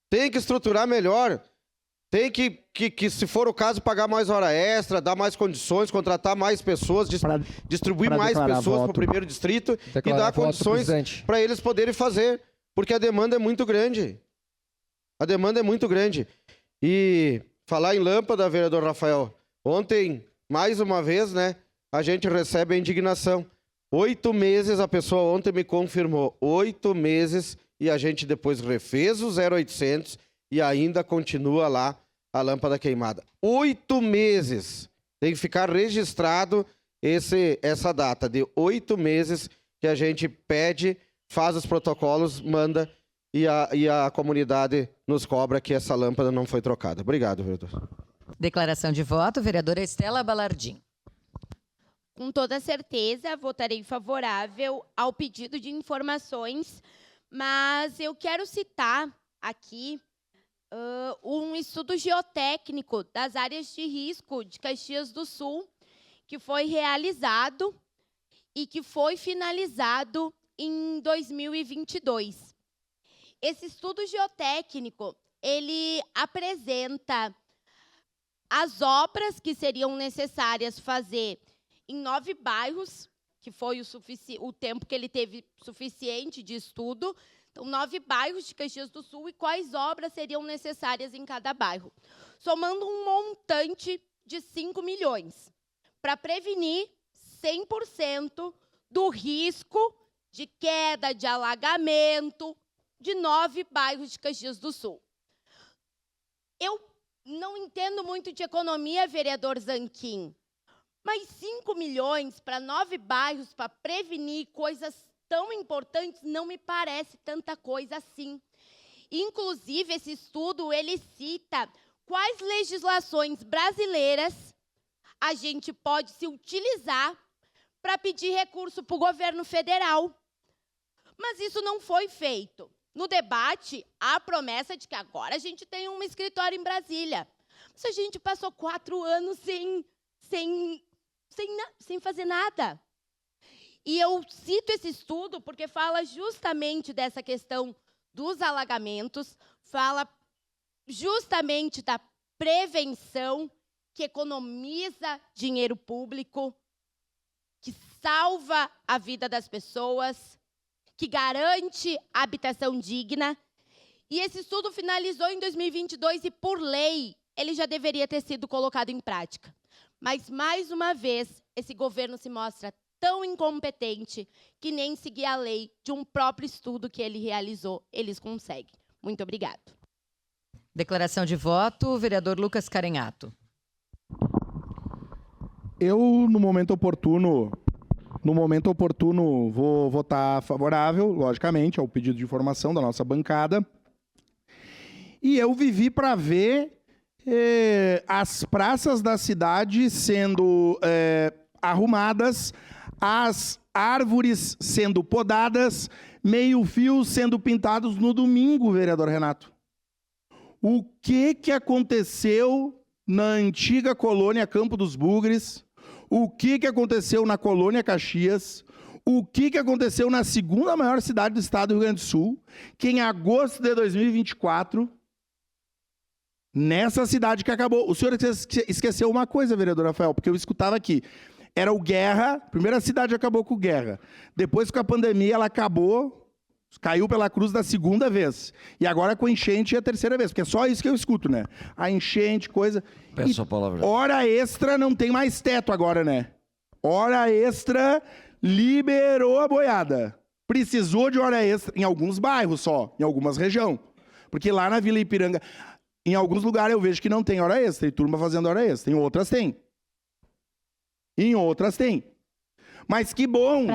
Tem que estruturar melhor. Tem que, se for o caso, pagar mais hora extra, dar mais condições, contratar mais pessoas, distribuir mais pessoas para o primeiro distrito e dar condições para eles poderem fazer. Porque a demanda é muito grande. A demanda é muito grande. E falar em lâmpada, vereador Rafael, ontem, mais uma vez, né, a gente recebe a indignação. 8 meses, a pessoa ontem me confirmou, 8 meses, e a gente depois refez o 0800 e ainda continua lá a lâmpada queimada. 8 meses. Tem que ficar registrado essa data de 8 meses que a gente pede, faz os protocolos, manda e a comunidade nos cobra que essa lâmpada não foi trocada. Obrigado, vereador. Declaração de voto, vereadora Estela Balardim. Com toda certeza, votarei favorável ao pedido de informações, mas eu quero citar aqui um estudo geotécnico das áreas de risco de Caxias do Sul, que foi realizado e que foi finalizado em 2022. Esse estudo geotécnico, ele apresenta as obras que seriam necessárias fazer em 9 bairros, que foi o tempo que ele teve suficiente de estudo. Então, 9 bairros de Caxias do Sul e quais obras seriam necessárias em cada bairro. Somando um montante de 5 milhões para prevenir 100% do risco de queda, de alagamento de 9 bairros de Caxias do Sul. Eu não entendo muito de economia, vereador Zanquim, Mas 5 milhões para 9 bairros para prevenir coisas tão importantes não me parece tanta coisa assim. Inclusive, esse estudo, ele cita quais legislações brasileiras a gente pode se utilizar para pedir recurso para o governo federal. Mas isso não foi feito. No debate, há a promessa de que agora a gente tem um escritório em Brasília. Mas a gente passou 4 anos sem fazer nada. E eu cito esse estudo porque fala justamente dessa questão dos alagamentos, fala justamente da prevenção, que economiza dinheiro público, que salva a vida das pessoas, que garante a habitação digna. E esse estudo finalizou em 2022 e, por lei, ele já deveria ter sido colocado em prática. Mas, mais uma vez, esse governo se mostra tão incompetente que nem seguir a lei de um próprio estudo que ele realizou, eles conseguem. Muito obrigada. Declaração de voto, vereador Lucas Carenhato. Eu, no momento oportuno, vou votar favorável, logicamente, ao pedido de informação da nossa bancada. E eu vivi para ver as praças da cidade sendo arrumadas, as árvores sendo podadas, meio-fios sendo pintados no domingo, vereador Renato. O que aconteceu na antiga colônia Campo dos Bugres? O que aconteceu na colônia Caxias? O que aconteceu na segunda maior cidade do estado do Rio Grande do Sul, que em agosto de 2024, nessa cidade que acabou... O senhor esqueceu uma coisa, vereador Rafael, porque eu escutava aqui. Era o Guerra, a primeira cidade acabou com o Guerra. Depois, com a pandemia, ela acabou, caiu pela cruz da segunda vez. E agora com a enchente é a terceira vez, porque é só isso que eu escuto, né? A enchente, coisa... Peço a palavra. Hora extra não tem mais teto agora, né? Hora extra liberou a boiada. Precisou de hora extra em alguns bairros só, em algumas regiões. Porque lá na Vila Ipiranga, em alguns lugares eu vejo que não tem hora extra, e turma fazendo hora extra. Em outras tem. Mas que bom,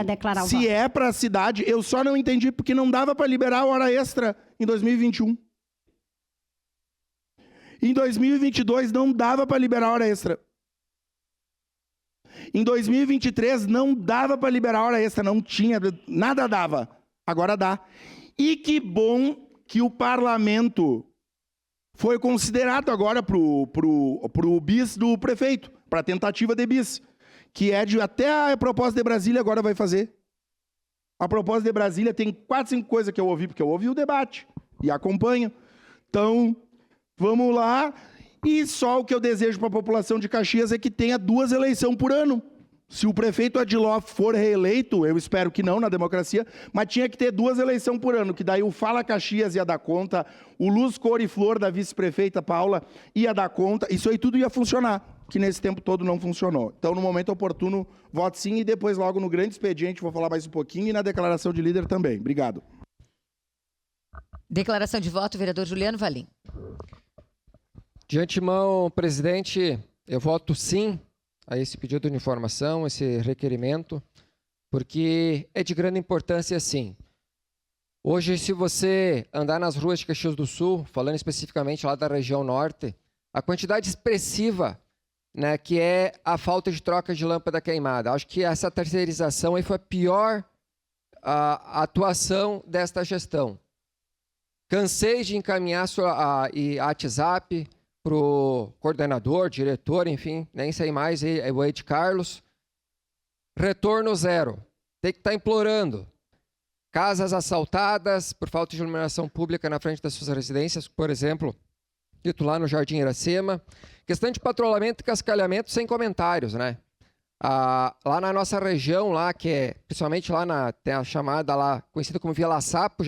se é para a cidade, eu só não entendi porque não dava para liberar a hora extra em 2021. Em 2022 não dava para liberar a hora extra. Em 2023 não dava para liberar a hora extra, não tinha, nada dava. Agora dá. E que bom que o parlamento foi considerado agora pro bis do prefeito, para a tentativa de bis. Que é até a proposta de Brasília agora vai fazer. A proposta de Brasília tem 4, 5 coisas que eu ouvi, porque eu ouvi o debate e acompanho. Então, vamos lá. E só o que eu desejo para a população de Caxias é que tenha 2 eleições por ano. Se o prefeito Adiló for reeleito, eu espero que não na democracia, mas tinha que ter 2 eleições por ano, que daí o Fala Caxias ia dar conta, o Luz Cor e Flor da vice-prefeita Paula ia dar conta, isso aí tudo ia funcionar, que nesse tempo todo não funcionou. Então, no momento oportuno, voto sim, e depois logo no grande expediente vou falar mais um pouquinho, e na declaração de líder também. Obrigado. Declaração de voto, vereador Juliano Valim. De antemão, presidente, eu voto sim a esse pedido de informação, esse requerimento, porque é de grande importância, sim. Hoje, se você andar nas ruas de Caxias do Sul, falando especificamente lá da região norte, a quantidade expressiva, né, que é a falta de troca de lâmpada queimada. Acho que essa terceirização aí foi a pior atuação desta gestão. Cansei de encaminhar a WhatsApp para o coordenador, diretor, enfim, nem sei mais, o Ed Carlos. Retorno zero. Tem que estar implorando. Casas assaltadas por falta de iluminação pública na frente das suas residências, por exemplo, dito lá no Jardim Iracema. Questão de patrulhamento e cascalhamento sem comentários, né? Lá na nossa região, lá, que é, principalmente lá tem a chamada lá, conhecida como Vila Sapo,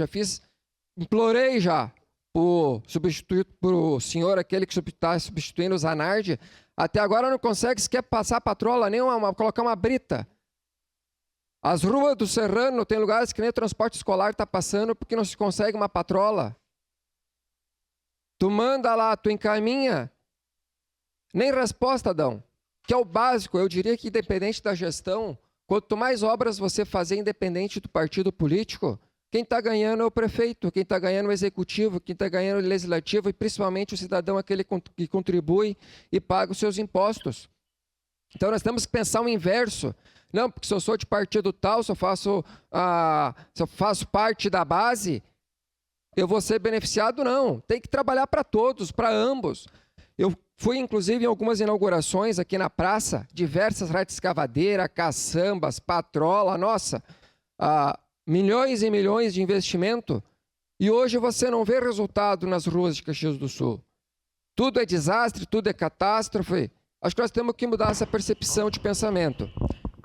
implorei já pro senhor, aquele que está substituindo o Zanardi, até agora não consegue sequer passar a patrola, nem colocar uma brita. As ruas do Serrano tem lugares que nem o transporte escolar está passando porque não se consegue uma patrola. Tu manda lá, tu encaminha, nem resposta dão. que é o básico. Eu diria que, independente da gestão, quanto mais obras você fazer independente do partido político, quem está ganhando é o prefeito, quem está ganhando é o executivo, quem está ganhando é o legislativo e principalmente o cidadão, aquele que contribui e paga os seus impostos. Então nós temos que pensar o inverso. Não, porque se eu sou de partido tal, se eu faço parte da base, eu vou ser beneficiado? Não. Tem que trabalhar para todos, para ambos. Eu fui, inclusive, em algumas inaugurações aqui na praça, diversas rádios escavadeira, caçambas, patrola, nossa, milhões e milhões de investimento, e hoje você não vê resultado nas ruas de Caxias do Sul. Tudo é desastre, tudo é catástrofe. Acho que nós temos que mudar essa percepção de pensamento.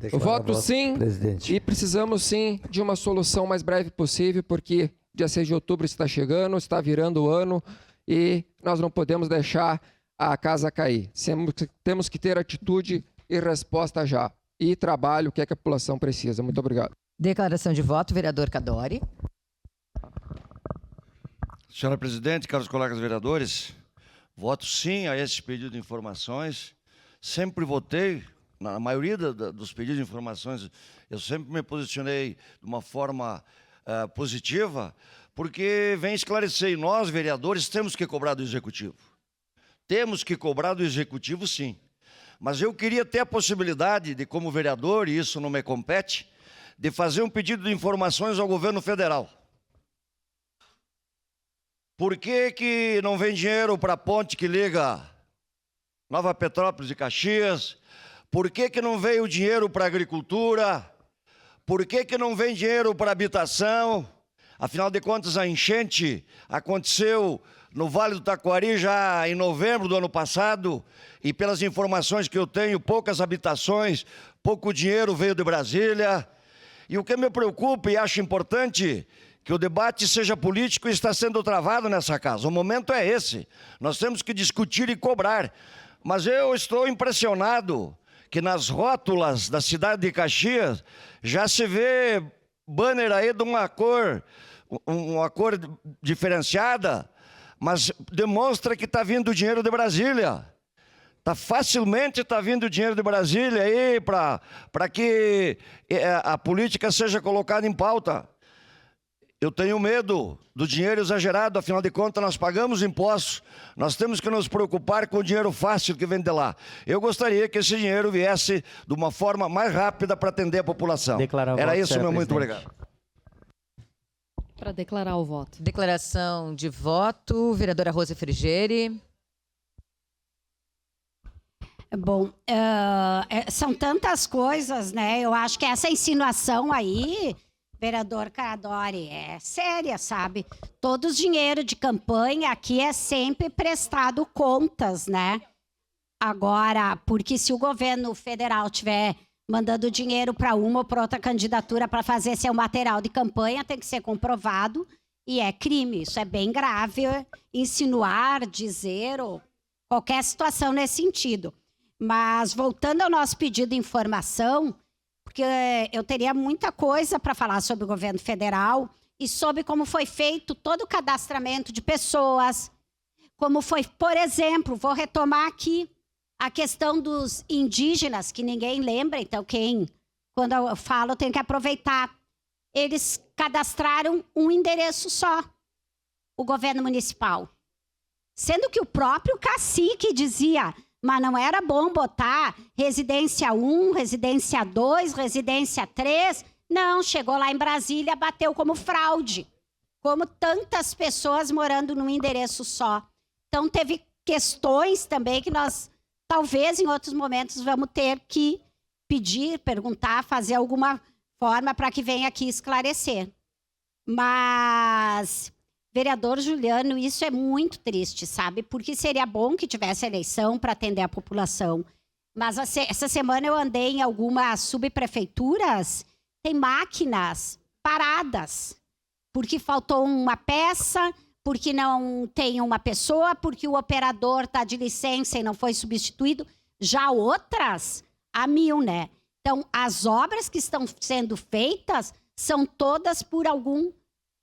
Eu voto sim, presidente. E precisamos sim de uma solução mais breve possível, porque dia 6 de outubro está chegando, está virando o ano, e nós não podemos deixar a casa cair. Temos que ter atitude e resposta já. E trabalho, o que é que a população precisa. Muito obrigado. Declaração de voto, vereador Cadori. Senhora presidente, caros colegas vereadores, voto sim a esse pedido de informações. Sempre votei, na maioria dos pedidos de informações, eu sempre me posicionei de uma forma positiva, porque vem esclarecer, e nós, vereadores, temos que cobrar do Executivo. Temos que cobrar do Executivo, sim. Mas eu queria ter a possibilidade de, como vereador, e isso não me compete, de fazer um pedido de informações ao governo federal. Por que não vem dinheiro para a ponte que liga Nova Petrópolis e Caxias? Por que não veio dinheiro para a agricultura? Por que não vem dinheiro para a habitação? Afinal de contas, a enchente aconteceu no Vale do Taquari já em novembro do ano passado, e pelas informações que eu tenho, poucas habitações, pouco dinheiro veio de Brasília. E o que me preocupa e acho importante, que o debate seja político e está sendo travado nessa casa. O momento é esse. Nós temos que discutir e cobrar. Mas eu estou impressionado que nas rótulas da cidade de Caxias já se vê banner aí de uma cor diferenciada, mas demonstra que está vindo dinheiro de Brasília. Facilmente está vindo dinheiro de Brasília aí para que a política seja colocada em pauta. Eu tenho medo do dinheiro exagerado, afinal de contas nós pagamos impostos, nós temos que nos preocupar com o dinheiro fácil que vem de lá. Eu gostaria que esse dinheiro viesse de uma forma mais rápida para atender a população. Era isso, meu muito obrigado. Para declarar o voto. Declaração de voto, vereadora Rose Frigeri. Bom, são tantas coisas, né? Eu acho que essa insinuação aí, vereador Cadori, é séria, sabe? Todo o dinheiro de campanha aqui é sempre prestado contas, né? Agora, porque se o governo federal tiver mandando dinheiro para uma ou para outra candidatura para fazer seu material de campanha, tem que ser comprovado e é crime. Isso é bem grave, insinuar, dizer ou qualquer situação nesse sentido. Mas, voltando ao nosso pedido de informação, porque eu teria muita coisa para falar sobre o governo federal e sobre como foi feito todo o cadastramento de pessoas, como foi, por exemplo, vou retomar aqui a questão dos indígenas, que ninguém lembra, então quando eu falo, eu tenho que aproveitar. Eles cadastraram um endereço só, o governo municipal. Sendo que o próprio cacique dizia, mas não era bom botar residência 1, residência 2, residência 3. Não, chegou lá em Brasília, bateu como fraude. Como tantas pessoas morando num endereço só. Então, teve questões também que nós, talvez, em outros momentos, vamos ter que pedir, perguntar, fazer alguma forma para que venha aqui esclarecer. Mas, vereador Juliano, isso é muito triste, sabe? Porque seria bom que tivesse eleição para atender a população. Mas essa semana eu andei em algumas subprefeituras, tem máquinas paradas, porque faltou uma peça, porque não tem uma pessoa, porque o operador está de licença e não foi substituído. Já outras, a 1000, né? Então, as obras que estão sendo feitas são todas por algum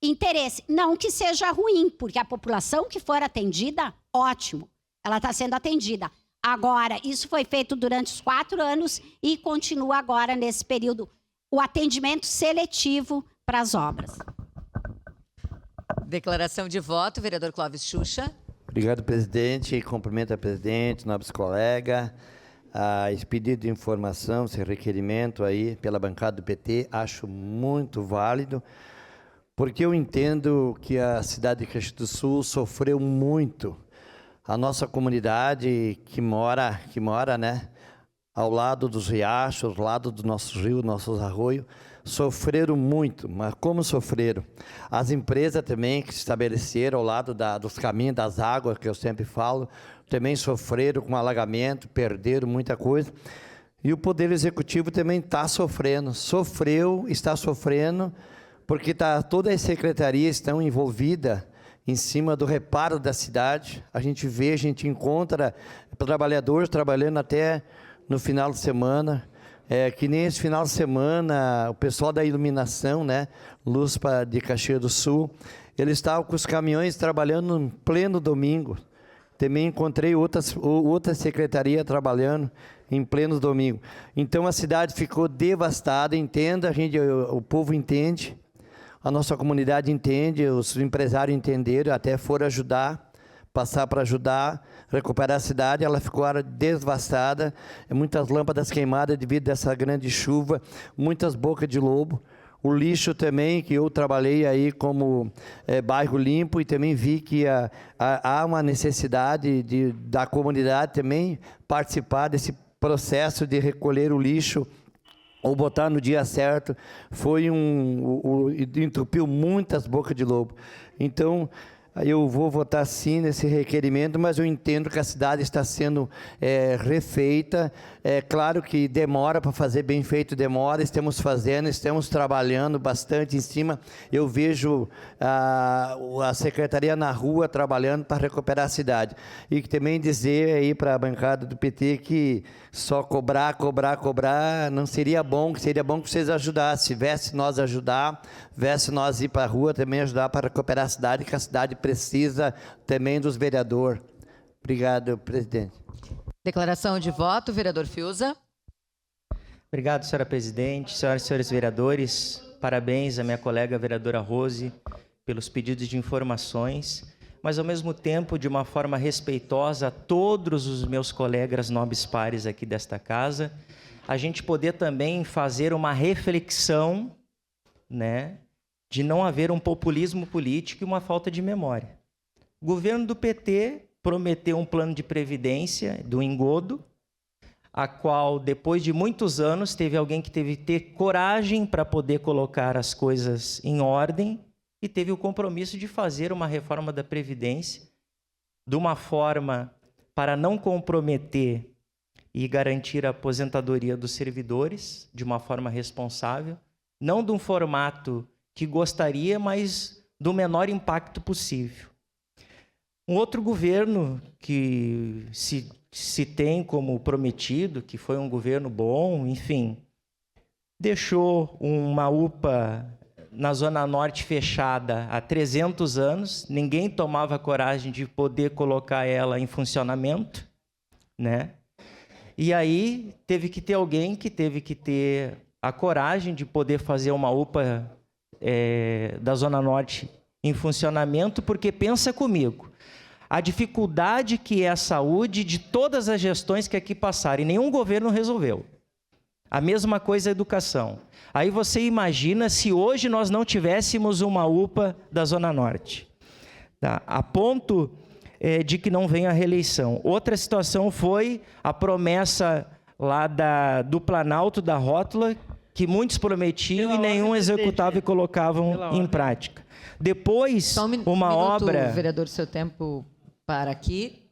interesse. Não que seja ruim, porque a população que for atendida, ótimo, ela está sendo atendida. Agora, isso foi feito durante os 4 anos e continua agora nesse período o atendimento seletivo para as obras. Declaração de voto, vereador Clóvis Xuxa. Obrigado, presidente. Cumprimento a presidente, nobres colegas. Esse pedido de informação, esse requerimento aí pela bancada do PT, acho muito válido, porque eu entendo que a cidade de Caxias do Sul sofreu muito. A nossa comunidade que mora, né, ao lado dos riachos, ao lado dos nossos rios, nossos arroios, sofreram muito. Mas como sofreram? As empresas também que se estabeleceram ao lado dos caminhos das águas, que eu sempre falo, também sofreram com alagamento, perderam muita coisa. E o Poder Executivo também está sofrendo. Está sofrendo, porque todas as secretarias estão envolvidas em cima do reparo da cidade. A gente encontra trabalhadores trabalhando até no final de semana. Que nem esse final de semana, o pessoal da iluminação, né, Luz de Caxias do Sul, eles estavam com os caminhões trabalhando em pleno domingo. Também encontrei outra secretaria trabalhando em pleno domingo. Então a cidade ficou devastada, entenda, o povo entende, a nossa comunidade entende, os empresários entenderam, até foram passar para ajudar, recuperar a cidade. Ela ficou devastada, muitas lâmpadas queimadas devido a essa grande chuva, muitas bocas de lobo. O lixo também, que eu trabalhei aí como bairro limpo, e também vi que há uma necessidade da comunidade também participar desse processo de recolher o lixo ou botar no dia certo. Entupiu muitas bocas de lobo. Então, eu vou votar sim nesse requerimento, mas eu entendo que a cidade está sendo refeita. É claro que demora para fazer bem feito, demora. Estamos trabalhando bastante em cima. Eu vejo a secretaria na rua trabalhando para recuperar a cidade. E também dizer aí para a bancada do PT que só cobrar não seria bom, que vocês ajudassem. Viesse nós ajudar, viesse nós ir para a rua também ajudar para recuperar a cidade, que a cidade precisa também dos vereadores. Obrigado, presidente. Declaração de voto, vereador Fiuza. Obrigado, senhora presidente, senhoras e senhores vereadores. Parabéns à minha colega vereadora Rose pelos pedidos de informações, mas ao mesmo tempo, de uma forma respeitosa a todos os meus colegas nobres pares aqui desta casa, a gente poder também fazer uma reflexão, né, de não haver um populismo político e uma falta de memória. O governo do PT prometeu um plano de previdência do engodo, a qual, depois de muitos anos, teve alguém que teve que ter coragem para poder colocar as coisas em ordem e teve o compromisso de fazer uma reforma da Previdência de uma forma para não comprometer e garantir a aposentadoria dos servidores de uma forma responsável, não de um formato que gostaria, mas do menor impacto possível. Um outro governo que se tem como prometido, que foi um governo bom, enfim, deixou uma UPA na Zona Norte fechada há 300 anos, ninguém tomava coragem de poder colocar ela em funcionamento, né? E aí teve que ter alguém que teve que ter a coragem de poder fazer uma UPA da Zona Norte em funcionamento, porque pensa comigo, a dificuldade que é a saúde de todas as gestões que aqui passaram, e nenhum governo resolveu. A mesma coisa a educação. Aí você imagina se hoje nós não tivéssemos uma UPA da Zona Norte, tá? A ponto de que não venha a reeleição. Outra situação foi a promessa lá do Planalto, da rótula, que muitos prometiam e nenhum executava e colocavam em prática. Depois, Só um uma minuto, obra... vereador, seu tempo para aqui.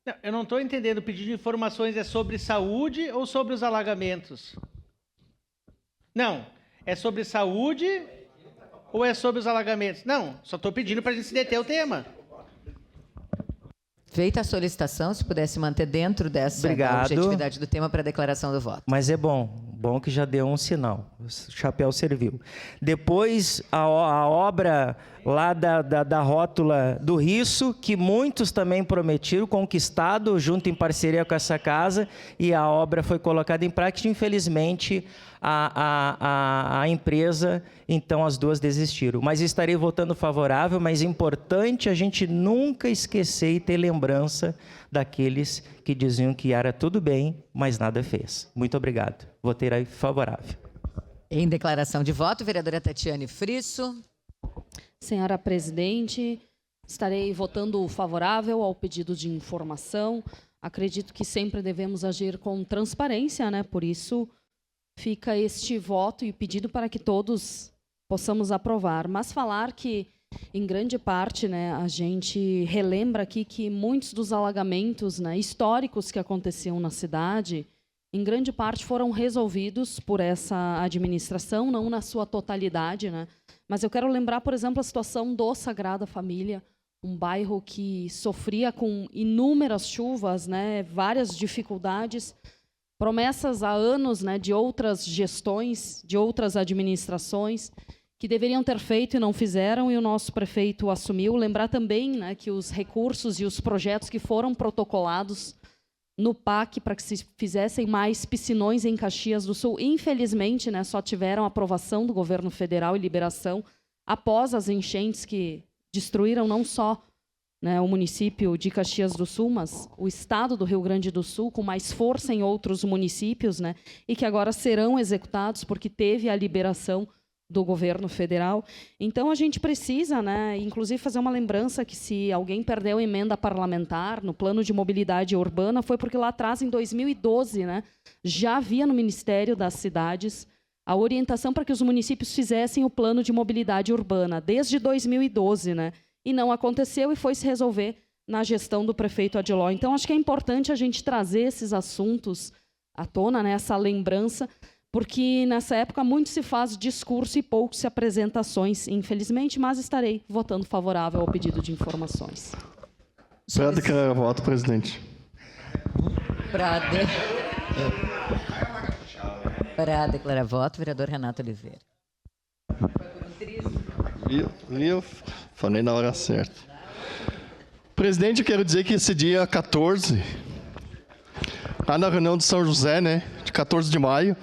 Não, eu não estou entendendo. O pedido de informações é sobre saúde ou sobre os alagamentos? Não. É sobre saúde ou é sobre os alagamentos? Não. Só estou pedindo para a gente se deter o tema. Feita a solicitação, se pudesse manter dentro dessa objetividade do tema para a declaração do voto. Mas é bom que já deu um sinal, o chapéu serviu. Depois, a obra lá da rótula do Risso, que muitos também prometiam, conquistado junto em parceria com essa casa, e a obra foi colocada em prática. Infelizmente, a empresa, então as duas desistiram. Mas estarei votando favorável, mas é importante a gente nunca esquecer e ter lembrança daqueles que diziam que era tudo bem, mas nada fez. Muito obrigado. Votei favorável. Em declaração de voto, vereadora Tatiane Frisso. Senhora presidente, estarei votando favorável ao pedido de informação. Acredito que sempre devemos agir com transparência, né? Por isso fica este voto e pedido para que todos possamos aprovar. Mas falar que, em grande parte, né, a gente relembra aqui que muitos dos alagamentos, né, históricos que aconteciam na cidade, em grande parte foram resolvidos por essa administração, não na sua totalidade, né? Mas eu quero lembrar, por exemplo, a situação do Sagrada Família, um bairro que sofria com inúmeras chuvas, né, várias dificuldades, promessas há anos, né, de outras gestões, de outras administrações, que deveriam ter feito e não fizeram, e o nosso prefeito assumiu. Lembrar também, né, que os recursos e os projetos que foram protocolados no PAC para que se fizessem mais piscinões em Caxias do Sul, infelizmente, né, só tiveram aprovação do governo federal e liberação após as enchentes que destruíram não só, né, o município de Caxias do Sul, mas o estado do Rio Grande do Sul, com mais força em outros municípios, né, e que agora serão executados porque teve a liberação do governo federal. Então, a gente precisa, né, inclusive, fazer uma lembrança que se alguém perdeu emenda parlamentar no plano de mobilidade urbana, foi porque lá atrás, em 2012, né, já havia no Ministério das Cidades a orientação para que os municípios fizessem o plano de mobilidade urbana, desde 2012, né, e não aconteceu e foi se resolver na gestão do prefeito Adiló. Então, acho que é importante a gente trazer esses assuntos à tona, né, essa lembrança, porque nessa época muito se faz discurso e pouco se apresenta ações, infelizmente, mas estarei votando favorável ao pedido de informações. Para declarar voto, presidente. Para declarar voto, vereador Renato Oliveira. Eu falei na hora certa. Presidente, eu quero dizer que esse dia 14, lá na reunião de São José, né, de 14 de maio,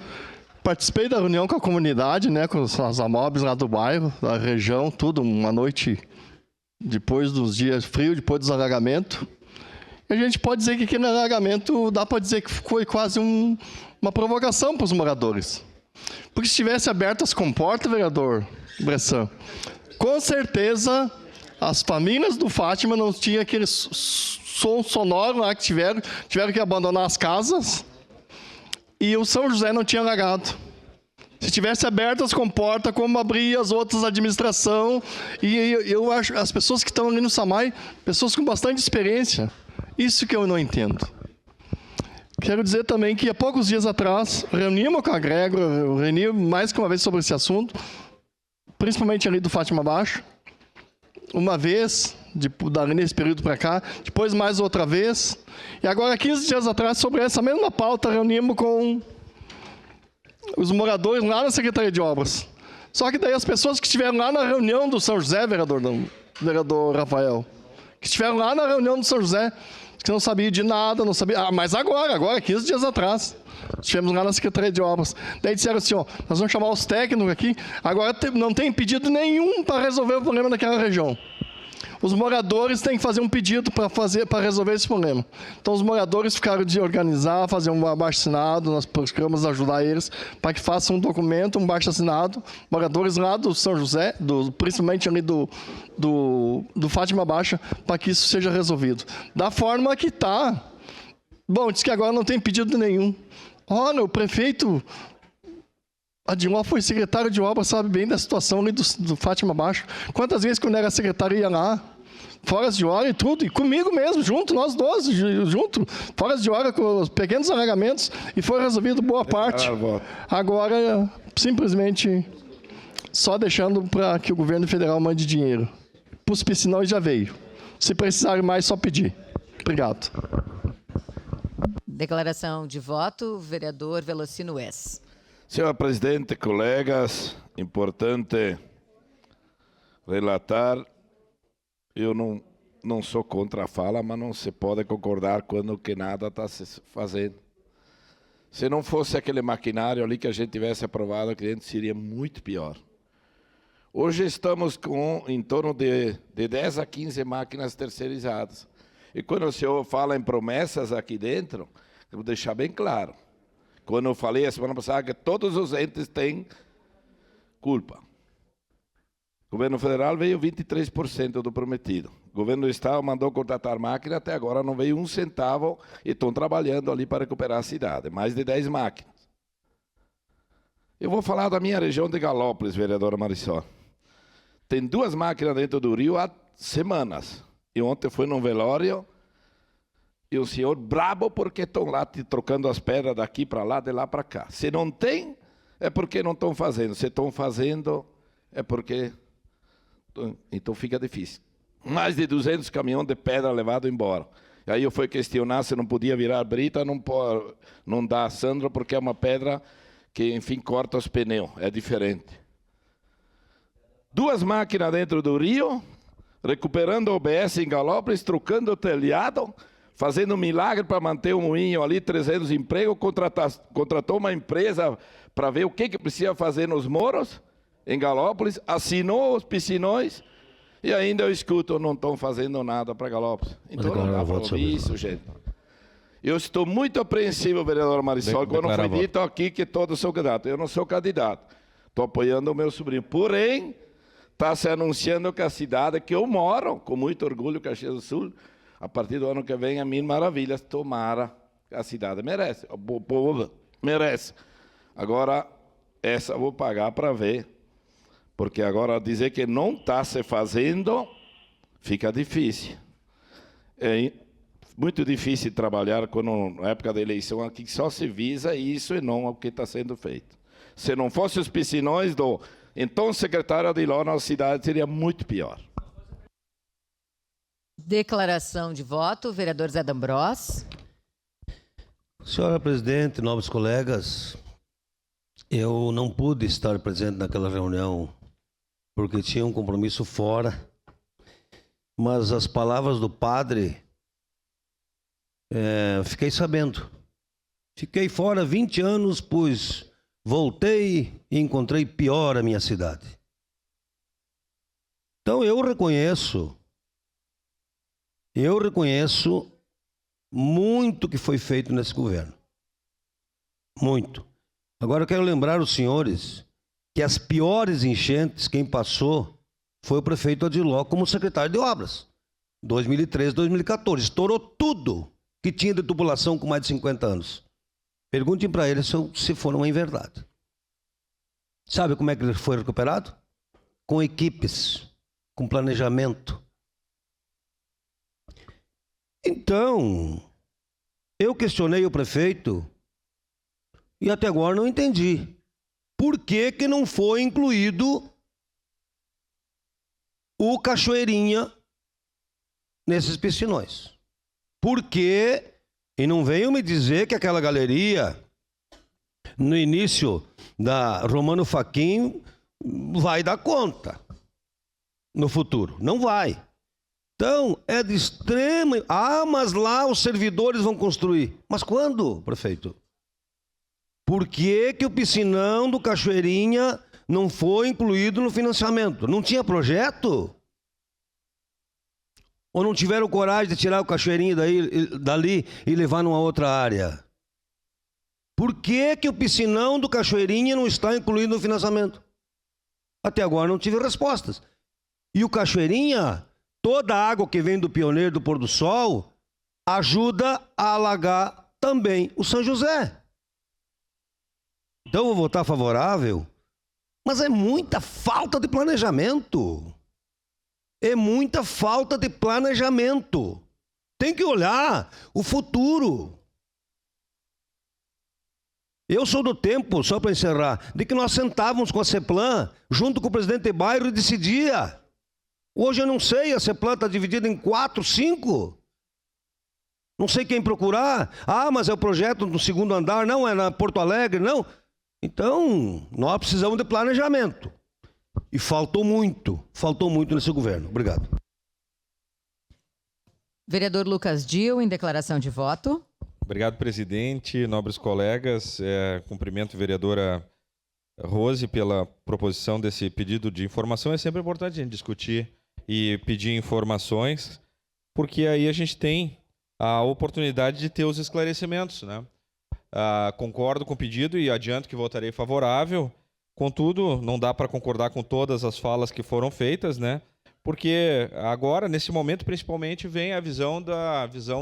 participei da reunião com a comunidade, né, com as AMOBs lá do bairro, da região, tudo, uma noite depois dos dias frios, depois dos alagamentos. E a gente pode dizer que aquele alagamento, dá para dizer que foi quase uma provocação para os moradores. Porque se tivesse aberto as comportas, vereador Bressan, com certeza as famílias do Fátima não tinham aquele som sonoro lá que tiveram que abandonar as casas, e o São José não tinha alagado. Se tivesse aberto as comportas, como abrir as outras administrações, e eu acho, as pessoas que estão ali no Samay, pessoas com bastante experiência, isso que eu não entendo. Quero dizer também que há poucos dias atrás, reunimos com a Grégora, eu reuni mais que uma vez sobre esse assunto, principalmente ali do Fátima Baixo, uma vez, nesse período para cá, depois mais outra vez, e agora 15 dias atrás, sobre essa mesma pauta, reunimos com os moradores lá na Secretaria de Obras. Só que daí as pessoas que estiveram lá na reunião do São José, vereador Rafael, que estiveram lá na reunião do São José, que não sabiam de nada, não sabiam... mas agora, 15 dias atrás, estivemos lá na Secretaria de Obras. Daí disseram assim, ó, nós vamos chamar os técnicos aqui, agora não tem pedido nenhum para resolver o problema daquela região. Os moradores têm que fazer um pedido para resolver esse problema. Então, os moradores ficaram de organizar, fazer um abaixo-assinado, nós procuramos ajudar eles para que façam um documento, um abaixo-assinado, moradores lá do São José, principalmente ali do Fátima Baixa, para que isso seja resolvido. Da forma que está. Bom, diz que agora não tem pedido nenhum. Olha, o prefeito Adiló foi secretário de obras, sabe bem da situação ali do Fátima Baixo. Quantas vezes quando era secretário ia lá, fora de hora e tudo, e comigo mesmo, junto, nós dois, junto, fora de hora com os pequenos alagamentos, e foi resolvido boa parte. Agora, simplesmente, só deixando para que o governo federal mande dinheiro. Para os piscinões já veio. Se precisarem mais, só pedir. Obrigado. Declaração de voto, vereador Velocino S. Senhor presidente, colegas, importante relatar, eu não sou contra a fala, mas não se pode concordar quando que nada está se fazendo. Se não fosse aquele maquinário ali que a gente tivesse aprovado, aqui dentro seria muito pior. Hoje estamos com em torno de 10 a 15 máquinas terceirizadas. E quando o senhor fala em promessas aqui dentro, eu vou deixar bem claro. Quando eu falei a semana passada que todos os entes têm culpa. O governo federal veio 23% do prometido. O governo do estado mandou contratar máquina, até agora não veio um centavo e estão trabalhando ali para recuperar a cidade. Mais de 10 máquinas. Eu vou falar da minha região de Galópolis, vereadora Marisol. Tem 2 máquinas dentro do Rio há semanas. E ontem fui num velório e o senhor brabo porque estão lá trocando as pedras daqui para lá, de lá para cá. Se não tem, é porque não estão fazendo. Se estão fazendo, é porque... Então fica difícil. Mais de 200 caminhões de pedra levados embora. E aí eu fui questionar se não podia virar brita, não dá, Sandro, porque é uma pedra que, enfim, corta os pneus. É diferente. 2 máquinas dentro do Rio, recuperando o OBS em Galópolis, trocando o telhado, fazendo um milagre para manter o moinho ali, 300 empregos, contratou uma empresa para ver o que precisa fazer nos moros, em Galópolis, assinou os piscinões, e ainda eu escuto, não estão fazendo nada para Galópolis. Então não dá para ouvir isso, gente. Eu estou muito apreensivo, vereador Marisol, quando foi dito aqui que todos são candidatos. Eu não sou candidato, estou apoiando o meu sobrinho. Porém, está se anunciando que a cidade que eu moro, com muito orgulho, Caxias do Sul, a partir do ano que vem, a Mil Maravilhas, tomara, a cidade merece, o povo merece. Agora, essa eu vou pagar para ver, porque agora dizer que não está se fazendo, fica difícil. É muito difícil trabalhar quando, na época da eleição, aqui só se visa isso e não o que está sendo feito. Se não fossem os piscinões do então secretário de Iló, nossa cidade seria muito pior. Declaração de voto, vereador Zé D'Ambrós. Senhora presidente, nobres colegas, eu não pude estar presente naquela reunião porque tinha um compromisso fora, mas as palavras do padre, fiquei sabendo. Fiquei fora 20 anos, pois voltei e encontrei pior a minha cidade. Então eu reconheço muito que foi feito nesse governo. Muito. Agora eu quero lembrar os senhores que as piores enchentes, quem passou foi o prefeito Adiló como secretário de obras. 2013, 2014. Estourou tudo que tinha de tubulação com mais de 50 anos. Perguntem para ele se for uma verdade. Sabe como é que ele foi recuperado? Com equipes, com planejamento. Então, eu questionei o prefeito e até agora não entendi. Por que que não foi incluído o Cachoeirinha nesses piscinões? Por quê? E não venham me dizer que aquela galeria, no início da Romano Fachin, vai dar conta no futuro. Não vai. Então, é de extrema... mas lá os servidores vão construir. Mas quando, prefeito? Por que que o piscinão do Cachoeirinha não foi incluído no financiamento? Não tinha projeto? Ou não tiveram coragem de tirar o Cachoeirinha dali e levar numa outra área? Por que que o piscinão do Cachoeirinha não está incluído no financiamento? Até agora não tive respostas. E o Cachoeirinha, toda a água que vem do Pioneiro do Pôr do Sol, ajuda a alagar também o São José. Então eu vou votar favorável, mas é muita falta de planejamento. É muita falta de planejamento. Tem que olhar o futuro. Eu sou do tempo, só para encerrar, de que nós sentávamos com a CEPLAN, junto com o presidente de bairro, e decidia. Hoje eu não sei, a CEPLAN está dividida em 4, 5. Não sei quem procurar. Mas é o projeto no segundo andar, não, é na Porto Alegre, não. Então, nós precisamos de planejamento. E faltou muito nesse governo. Obrigado. Vereador Lucas Dil, em declaração de voto. Obrigado, presidente, nobres colegas. Cumprimento a vereadora Rose pela proposição desse pedido de informação. É sempre importante a gente discutir e pedir informações, porque aí a gente tem a oportunidade de ter os esclarecimentos, né? Concordo com o pedido e adianto que votarei favorável. Contudo, não dá para concordar com todas as falas que foram feitas, né? Porque agora, nesse momento, principalmente, vem a visão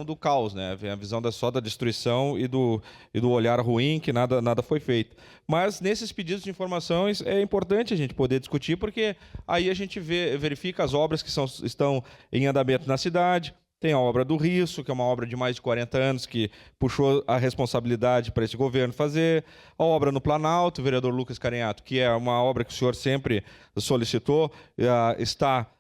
do caos, né? Vem a visão só da destruição e do olhar ruim, que nada foi feito. Mas nesses pedidos de informações é importante a gente poder discutir, porque aí a gente verifica as obras que estão em andamento na cidade. Tem a obra do Risso, que é uma obra de mais de 40 anos, que puxou a responsabilidade para esse governo fazer. A obra no Planalto, o vereador Lucas Carinhato, que é uma obra que o senhor sempre solicitou, está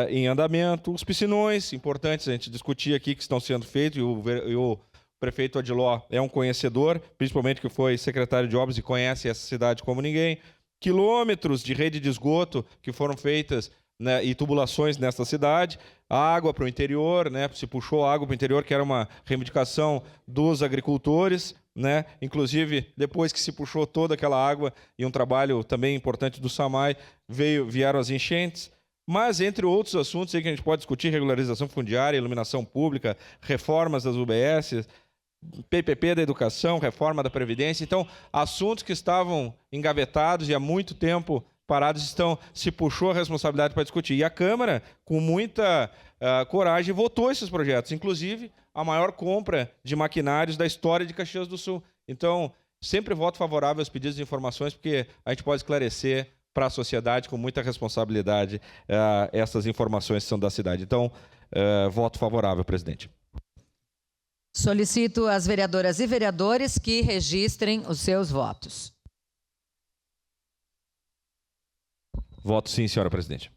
em andamento. Os piscinões, importantes a gente discutir aqui, que estão sendo feitos, e o prefeito Adiló é um conhecedor, principalmente que foi secretário de obras e conhece essa cidade como ninguém. Quilômetros de rede de esgoto que foram feitas, né, e tubulações nesta cidade, água para o interior, né, se puxou água para o interior, que era uma reivindicação dos agricultores, né, inclusive depois que se puxou toda aquela água, e um trabalho também importante do SAMAI, vieram as enchentes. Mas, entre outros assuntos aí que a gente pode discutir, regularização fundiária, iluminação pública, reformas das UBS, PPP da educação, reforma da Previdência. Então, assuntos que estavam engavetados e há muito tempo parados, se puxou a responsabilidade para discutir. E a Câmara, com muita coragem, votou esses projetos, inclusive a maior compra de maquinários da história de Caxias do Sul. Então, sempre voto favorável aos pedidos de informações, porque a gente pode esclarecer para a sociedade com muita responsabilidade essas informações que são da cidade. Então, voto favorável, presidente. Solicito às vereadoras e vereadores que registrem os seus votos. Voto sim, senhora presidente.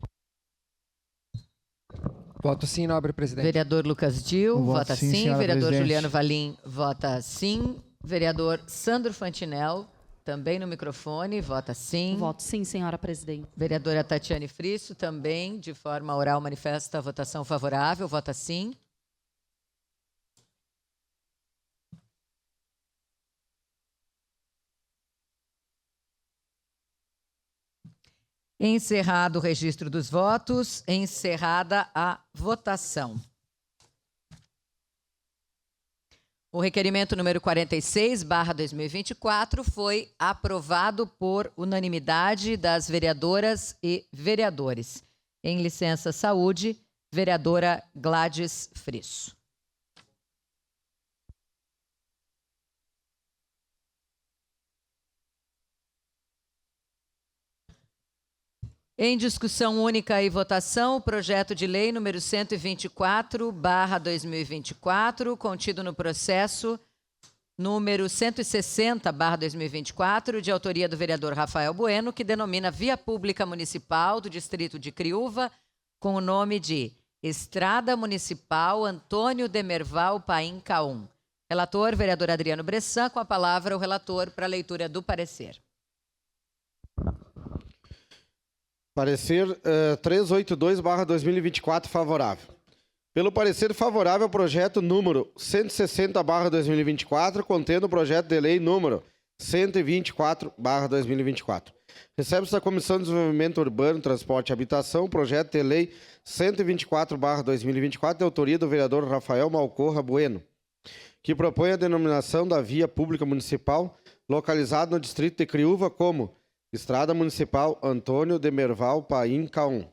Voto sim, nobre presidente. Vereador Lucas Dil, vota sim. Vereador presidente. Juliano Valim, vota sim. Vereador Sandro Fantinel, também no microfone, vota sim. Voto sim, senhora presidente. Vereadora Tatiane Frisso, também, de forma oral, manifesta a votação favorável, vota sim. Encerrado o registro dos votos, encerrada a votação. O requerimento número 46/2024 foi aprovado por unanimidade das vereadoras e vereadores. Em licença saúde, vereadora Gladys Frisso. Em discussão única e votação, o projeto de lei número 124/2024, contido no processo número 160/2024, de autoria do vereador Rafael Bueno, que denomina Via Pública Municipal do Distrito de Criúva, com o nome de Estrada Municipal Antônio Demerval Paim Caum. Relator, vereador Adriano Bressan, com a palavra o relator para a leitura do parecer. Parecer 382/2024 favorável. Pelo parecer favorável ao projeto número 160/2024, contendo o projeto de lei número 124/2024. Recebe-se da Comissão de Desenvolvimento Urbano, Transporte e Habitação o projeto de lei 124/2024, de autoria do vereador Rafael Malcorra Bueno, que propõe a denominação da via pública municipal localizada no distrito de Criúva como Estrada Municipal Antônio Demerval Paim Caum.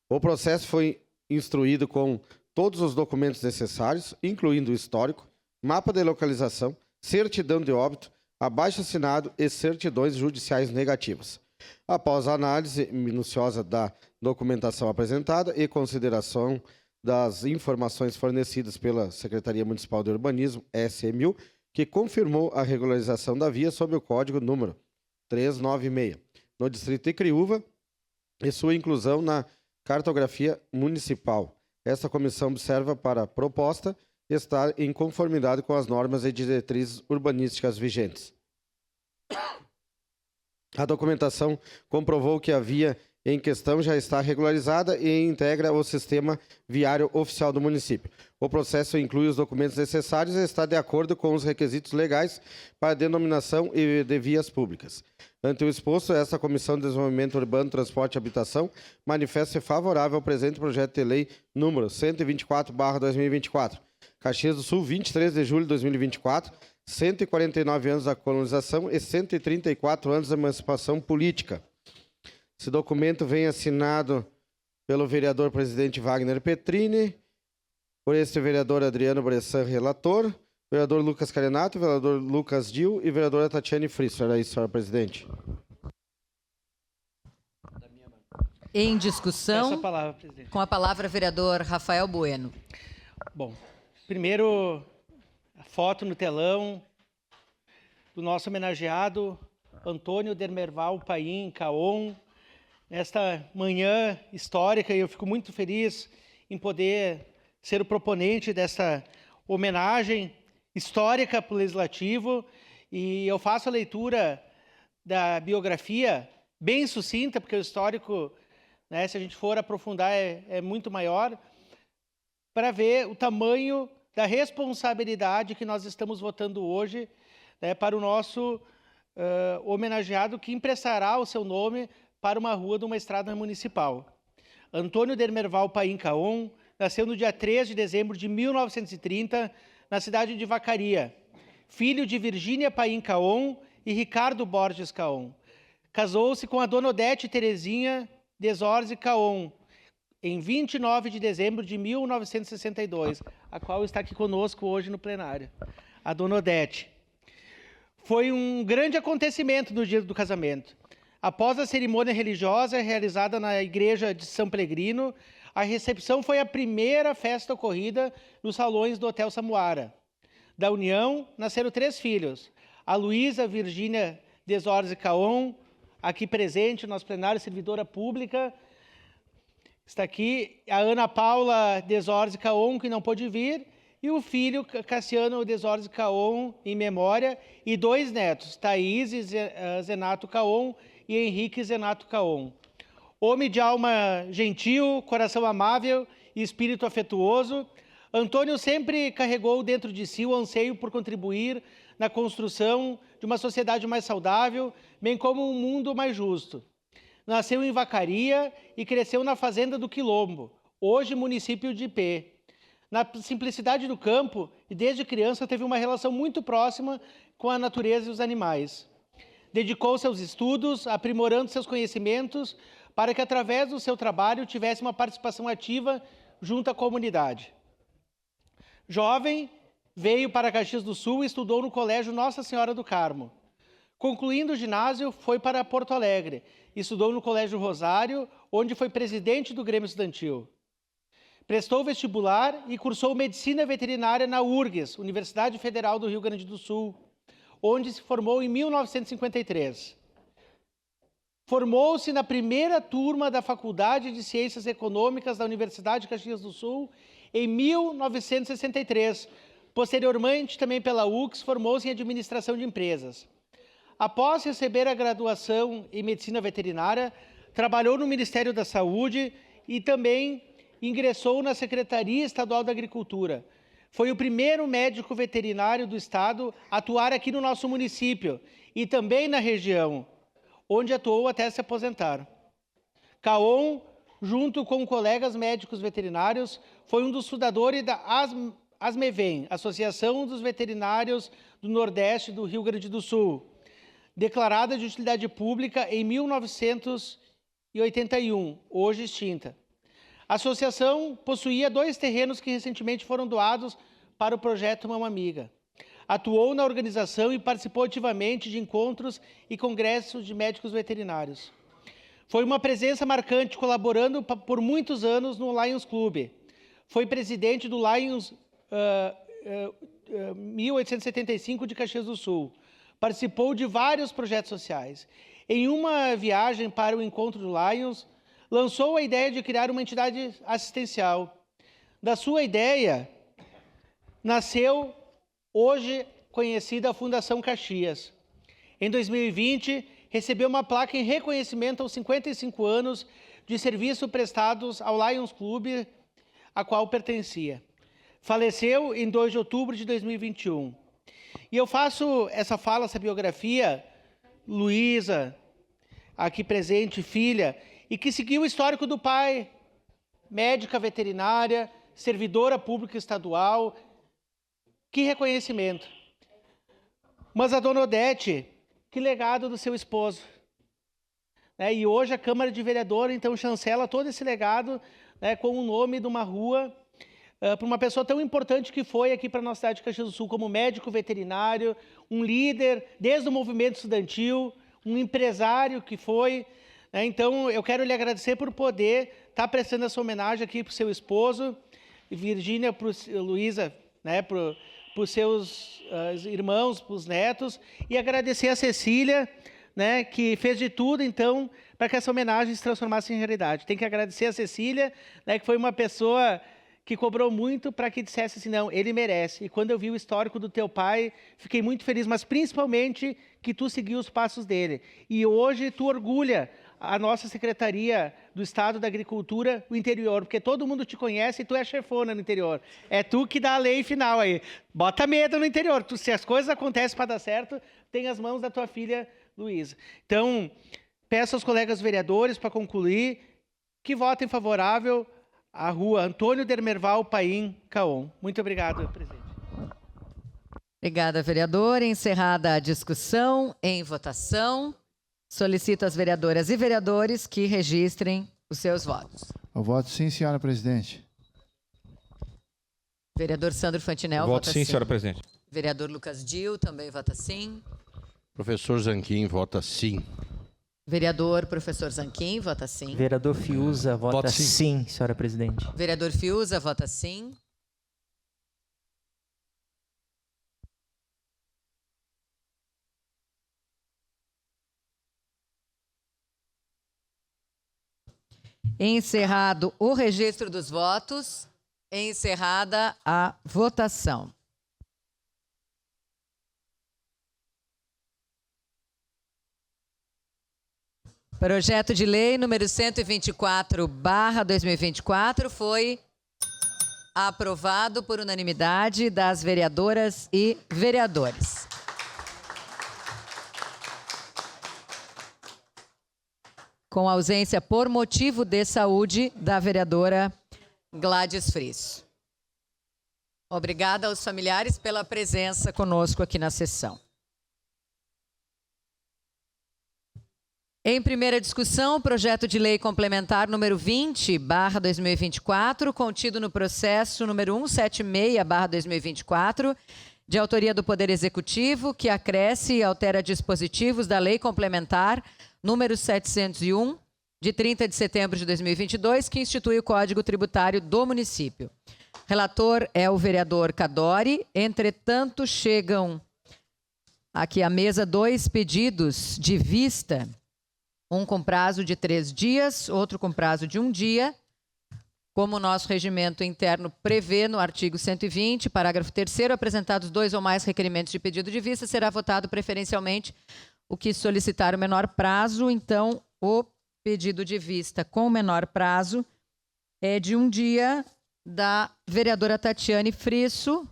O processo foi instruído com todos os documentos necessários, incluindo o histórico, mapa de localização, certidão de óbito, abaixo-assinado e certidões judiciais negativas. Após a análise minuciosa da documentação apresentada e consideração das informações fornecidas pela Secretaria Municipal de Urbanismo, SMU, que confirmou a regularização da via sob o código número 396, no distrito de Criúva, e sua inclusão na cartografia municipal. Esta comissão observa para a proposta estar em conformidade com as normas e diretrizes urbanísticas vigentes. A documentação comprovou que a via em questão já está regularizada e integra o sistema viário oficial do município. O processo inclui os documentos necessários e está de acordo com os requisitos legais para a denominação de vias públicas. Ante o exposto, esta Comissão de Desenvolvimento Urbano, Transporte e Habitação manifesta-se favorável ao presente projeto de lei número 124/2024. Caxias do Sul, 23 de julho de 2024, 149 anos da colonização e 134 anos da emancipação política. Esse documento vem assinado pelo vereador presidente Wagner Petrini, por este vereador Adriano Bressan, relator, vereador Lucas Carenato, vereador Lucas Dil e vereadora Tatiane Frisso. Era isso, senhora presidente. Em discussão, Peço a palavra, presidente. com a palavra, vereador Rafael Bueno. Bom, primeiro, a foto no telão do nosso homenageado Antônio Dermerval Paim Caon, nesta manhã histórica, e eu fico muito feliz em poder ser o proponente desta homenagem histórica para o Legislativo, e eu faço a leitura da biografia bem sucinta, porque o histórico, né, se a gente for aprofundar, é muito maior, para ver o tamanho da responsabilidade que nós estamos votando hoje, né, para o nosso homenageado que emprestará o seu nome para uma rua de uma estrada municipal. Antônio Dermerval Paim Caon nasceu no dia 3 de dezembro de 1930, na cidade de Vacaria, filho de Virgínia Paim Caon e Ricardo Borges Caon. Casou-se com a dona Odete Terezinha Desorze Caon, em 29 de dezembro de 1962, a qual está aqui conosco hoje no plenário, a dona Odete. Foi um grande acontecimento no dia do casamento. Após a cerimônia religiosa realizada na igreja de São Pelegrino, a recepção foi a primeira festa ocorrida nos salões do Hotel Samuara. Da união nasceram 3 filhos, a Luísa Virgínia Desorze Caon, aqui presente, nosso plenário, servidora pública. Está aqui a Ana Paula Desorze Caon, que não pôde vir, e o filho Cassiano Desorze Caon, em memória, e 2 netos, Thaís Zenato Caon e Henrique Zenato Caon. Homem de alma gentil, coração amável e espírito afetuoso, Antônio sempre carregou dentro de si o anseio por contribuir na construção de uma sociedade mais saudável, bem como um mundo mais justo. Nasceu em Vacaria e cresceu na fazenda do Quilombo, hoje município de Ipê. Na simplicidade do campo, e desde criança teve uma relação muito próxima com a natureza e os animais. Dedicou-se aos estudos, aprimorando seus conhecimentos, para que, através do seu trabalho, tivesse uma participação ativa junto à comunidade. Jovem, veio para Caxias do Sul e estudou no Colégio Nossa Senhora do Carmo. Concluindo o ginásio, foi para Porto Alegre. Estudou no Colégio Rosário, onde foi presidente do Grêmio Estudantil. Prestou vestibular e cursou Medicina Veterinária na URGS, Universidade Federal do Rio Grande do Sul, onde se formou em 1953. Formou-se na primeira turma da Faculdade de Ciências Econômicas da Universidade de Caxias do Sul em 1963. Posteriormente, também pela UX, formou-se em Administração de Empresas. Após receber a graduação em Medicina Veterinária, trabalhou no Ministério da Saúde e também ingressou na Secretaria Estadual da Agricultura. Foi o primeiro médico veterinário do Estado a atuar aqui no nosso município e também na região, onde atuou até se aposentar. Caon, junto com colegas médicos veterinários, foi um dos fundadores da ASMEVEM, Associação dos Veterinários do Nordeste do Rio Grande do Sul, declarada de utilidade pública em 1981, hoje extinta. A associação possuía 2 terrenos que recentemente foram doados para o projeto Mão Amiga. Atuou na organização e participou ativamente de encontros e congressos de médicos veterinários. Foi uma presença marcante, colaborando por muitos anos no Lions Club. Foi presidente do Lions 1875 de Caxias do Sul. Participou de vários projetos sociais. Em uma viagem para o encontro do Lions, lançou a ideia de criar uma entidade assistencial. Da sua ideia, nasceu hoje conhecida a Fundação Caxias. Em 2020, recebeu uma placa em reconhecimento aos 55 anos de serviço prestados ao Lions Clube, a qual pertencia. Faleceu em 2 de outubro de 2021. E eu faço essa fala, essa biografia, Luísa, aqui presente, filha, e que seguiu o histórico do pai, médica veterinária, servidora pública estadual. Que reconhecimento. Mas a dona Odete, que legado do seu esposo. E hoje a Câmara de Vereadores, então, chancela todo esse legado, com o nome de uma rua, para uma pessoa tão importante que foi aqui para a nossa cidade de Caxias do Sul, como médico veterinário, um líder desde o movimento estudantil, um empresário que foi. Então, eu quero lhe agradecer por poder estar prestando essa homenagem aqui para o seu esposo, Virgínia, Luísa, para os seus irmãos, para os netos, e agradecer a Cecília, que fez de tudo, então, para que essa homenagem se transformasse em realidade. Tem que agradecer a Cecília, que foi uma pessoa que cobrou muito para que dissesse assim, não, ele merece. E quando eu vi o histórico do teu pai, fiquei muito feliz, mas principalmente que tu seguiu os passos dele. E hoje tu orgulha a nossa Secretaria do Estado da Agricultura, o interior, porque todo mundo te conhece e tu é chefona no interior. É tu que dá a lei final aí. Bota medo no interior. Se as coisas acontecem para dar certo, tem as mãos da tua filha, Luísa. Então, peço aos colegas vereadores, para concluir, que votem favorável à rua Antônio Dermerval Paim Caon. Muito obrigado, presidente. Obrigada, vereador. Encerrada a discussão, em votação, solicito às vereadoras e vereadores que registrem os seus votos. Eu voto sim, senhora presidente. Vereador Sandro Fantinel, Voto sim, senhora presidente. Vereador Lucas Dil também vota sim. Professor Zanquim vota sim. Vereador Professor Zanquim vota sim. Vereador Fiuza vota sim, senhora presidente. Vereador Fiuza vota sim. Encerrado o registro dos votos, encerrada a votação. Projeto de lei número 124/2024 foi aprovado por unanimidade das vereadoras e vereadores. Com ausência por motivo de saúde da vereadora Gladys Frisso. Obrigada aos familiares pela presença conosco aqui na sessão. Em primeira discussão, projeto de lei complementar número 20/2024, contido no processo número 176/2024, de autoria do Poder Executivo, que acresce e altera dispositivos da Lei Complementar número 701, de 30 de setembro de 2022, que institui o Código Tributário do município. Relator é o vereador Cadori. Entretanto, chegam aqui à mesa 2 pedidos de vista, um com prazo de 3 dias, outro com prazo de 1 dia, como o nosso regimento interno prevê no artigo 120, parágrafo 3º, apresentados 2 ou mais requerimentos de pedido de vista, será votado preferencialmente o que solicitar o menor prazo. Então, o pedido de vista com o menor prazo é de 1 dia, da vereadora Tatiane Frisso.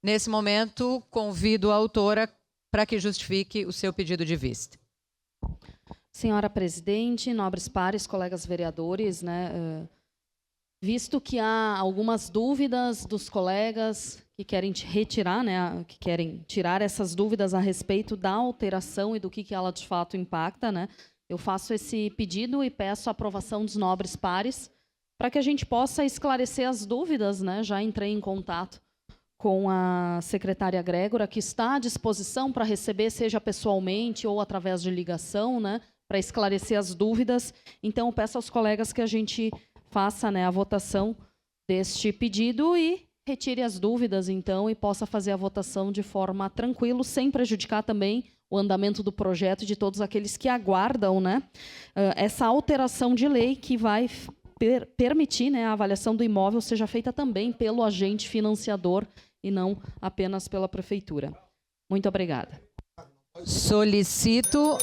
Nesse momento, convido a autora para que justifique o seu pedido de vista. Senhora presidente, nobres pares, colegas vereadores, visto que há algumas dúvidas dos colegas que querem retirar, que querem tirar essas dúvidas a respeito da alteração e do que ela de fato impacta, eu faço esse pedido e peço a aprovação dos nobres pares para que a gente possa esclarecer as dúvidas, Já entrei em contato com a secretária Grégora, que está à disposição para receber, seja pessoalmente ou através de ligação, para esclarecer as dúvidas. Então, eu peço aos colegas que a gente faça a votação deste pedido e retire as dúvidas, então, e possa fazer a votação de forma tranquila, sem prejudicar também o andamento do projeto e de todos aqueles que aguardam essa alteração de lei que vai permitir a avaliação do imóvel seja feita também pelo agente financiador e não apenas pela prefeitura. Muito obrigada. Solicito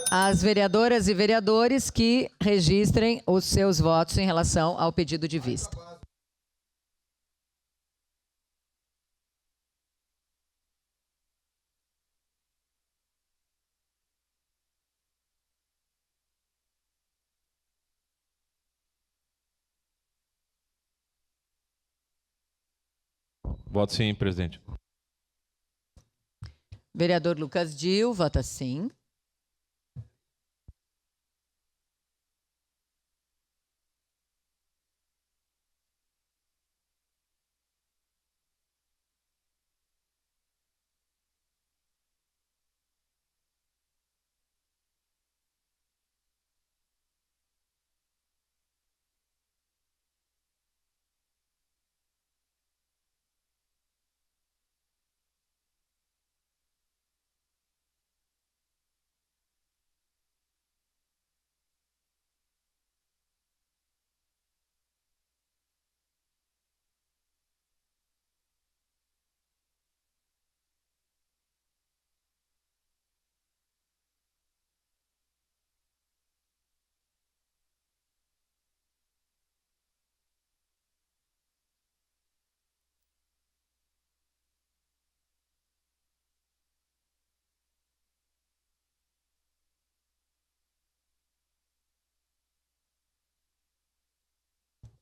As vereadoras e vereadores que registrem os seus votos em relação ao pedido de vista. Voto sim, presidente. Vereador Lucas Dil, vota sim.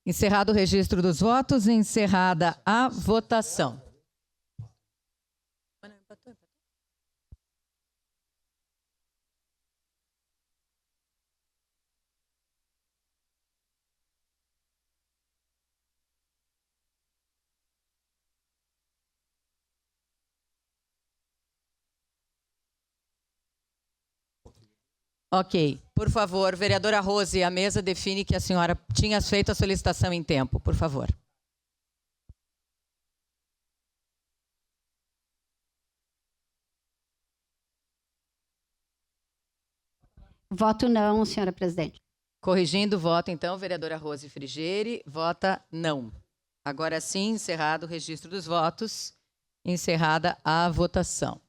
Encerrado o registro dos votos, encerrada a votação. Ok. Por favor, vereadora Rose, a mesa define que a senhora tinha feito a solicitação em tempo. Por favor. Voto não, senhora presidente. Corrigindo o voto, então, vereadora Rose Frigeri vota não. Agora sim, encerrado o registro dos votos, encerrada a votação.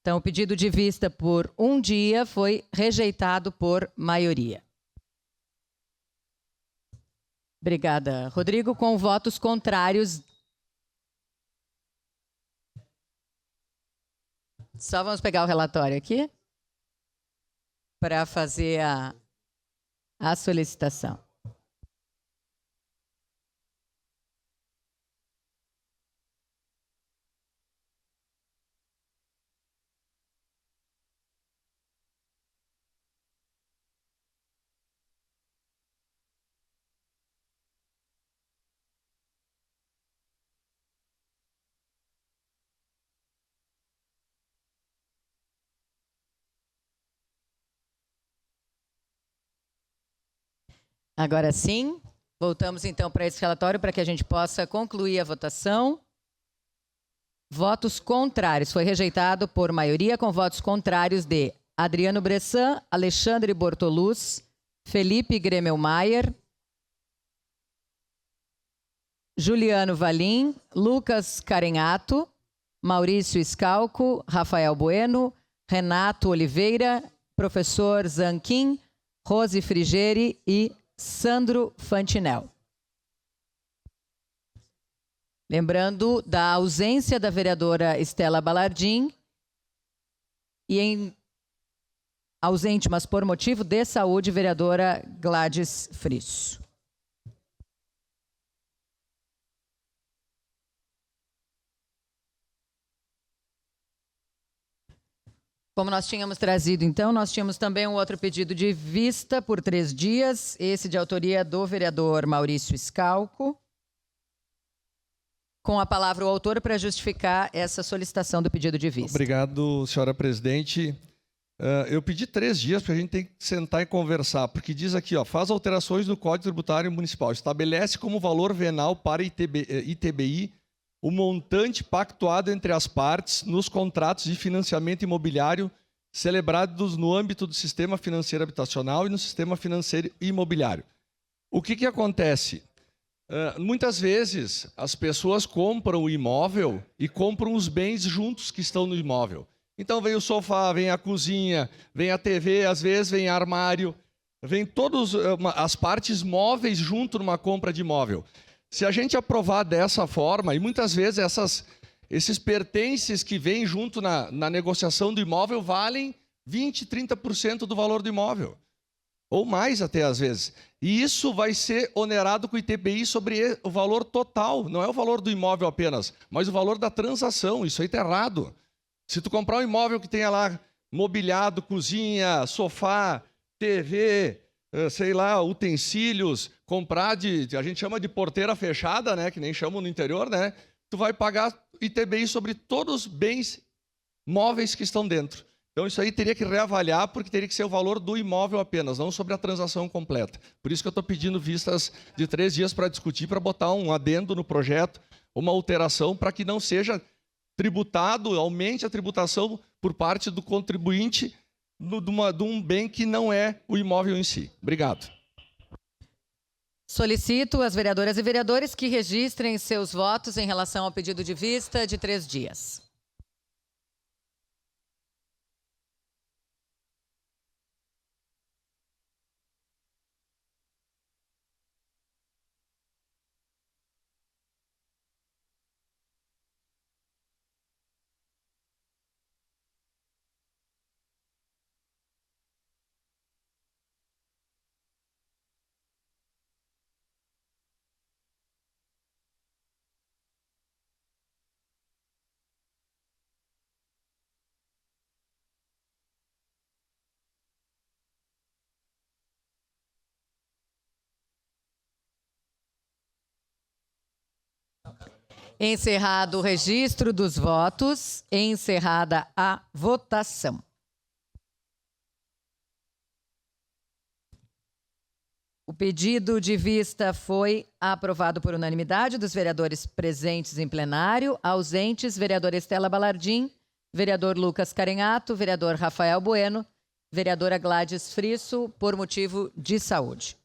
Então, o pedido de vista por um dia foi rejeitado por maioria. Obrigada, Rodrigo. Com votos contrários. Só vamos pegar o relatório aqui para fazer a solicitação. Agora sim, voltamos então para esse relatório para que a gente possa concluir a votação. Votos contrários. Foi rejeitado por maioria, com votos contrários de Adriano Bressan, Alexandre Bortoluz, Felipe Gremelmaier, Juliano Valim, Lucas Carenhato, Maurício Scalco, Rafael Bueno, Renato Oliveira, professor Zanquim, Rose Frigeri e Sandro Fantinel. Lembrando da ausência da vereadora Estela Balardim e ausente, mas por motivo de saúde, vereadora Gladys Frisso. Como nós tínhamos trazido, então, nós tínhamos também um outro pedido de vista por 3 dias, esse de autoria do vereador Maurício Scalco. Com a palavra o autor para justificar essa solicitação do pedido de vista. Obrigado, senhora presidente. Eu pedi 3 dias porque a gente tem que sentar e conversar, porque diz aqui, ó, faz alterações no Código Tributário Municipal, estabelece como valor venal para ITBI o montante pactuado entre as partes nos contratos de financiamento imobiliário celebrados no âmbito do sistema financeiro habitacional e no sistema financeiro imobiliário. O que acontece? Muitas vezes as pessoas compram o imóvel e compram os bens juntos que estão no imóvel. Então vem o sofá, vem a cozinha, vem a TV, às vezes vem armário, vem todas as partes móveis junto numa compra de imóvel. Se a gente aprovar dessa forma, e muitas vezes esses pertences que vêm junto na negociação do imóvel valem 20%, 30% do valor do imóvel. Ou mais até às vezes. E isso vai ser onerado com o ITBI sobre o valor total. Não é o valor do imóvel apenas, mas o valor da transação. Isso aí está errado. Se tu comprar um imóvel que tenha lá mobiliado, cozinha, sofá, TV, sei lá, utensílios, comprar a gente chama de porteira fechada, né, que nem chamam no interior, né? Tu vai pagar ITBI sobre todos os bens móveis que estão dentro. Então isso aí teria que reavaliar, porque teria que ser o valor do imóvel apenas, não sobre a transação completa. Por isso que eu estou pedindo vistas de 3 dias para discutir, para botar um adendo no projeto, uma alteração, para que não seja tributado, aumente a tributação por parte do contribuinte de um bem que não é o imóvel em si. Obrigado. Solicito às vereadoras e vereadores que registrem seus votos em relação ao pedido de vista de 3 dias. Encerrado o registro dos votos, encerrada a votação. O pedido de vista foi aprovado por unanimidade dos vereadores presentes em plenário, ausentes, vereadora Estela Balardim, vereador Lucas Carenhato, vereador Rafael Bueno, vereadora Gladys Frisso, por motivo de saúde.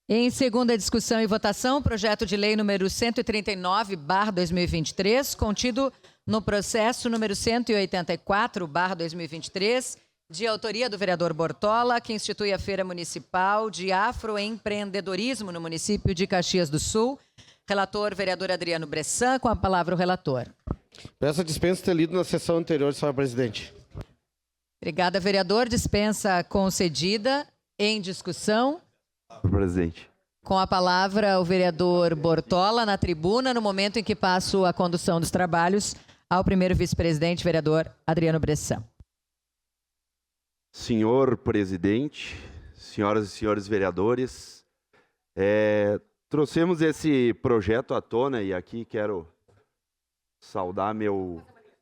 Em segunda discussão e votação, projeto de lei número 139/2023, contido no processo número 184/2023, de autoria do vereador Bortola, que institui a Feira Municipal de Afroempreendedorismo no município de Caxias do Sul. Relator, vereador Adriano Bressan, com a palavra o relator. Peço a dispensa de ter lido na sessão anterior, senhora presidente. Obrigada, vereador. Dispensa concedida. Em discussão. Presidente. Com a palavra o vereador Bortola na tribuna, no momento em que passo a condução dos trabalhos ao primeiro vice-presidente, vereador Adriano Bressan. Senhor presidente, senhoras e senhores vereadores, trouxemos esse projeto à tona e aqui quero saudar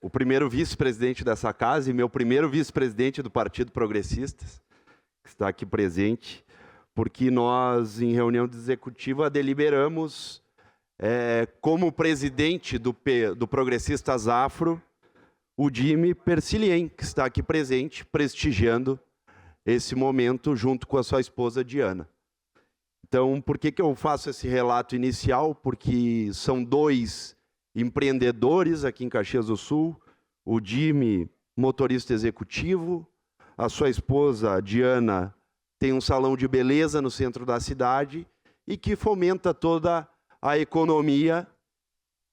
o primeiro vice-presidente dessa casa e meu primeiro vice-presidente do Partido Progressistas, que está aqui presente, porque nós, em reunião executiva, deliberamos, como presidente do Progressistas Afro, o Dime Persilien, que está aqui presente, prestigiando esse momento junto com a sua esposa Diana. Então, por que eu faço esse relato inicial? Porque são 2 empreendedores aqui em Caxias do Sul, o Dime, motorista executivo, a sua esposa Diana, tem um salão de beleza no centro da cidade e que fomenta toda a economia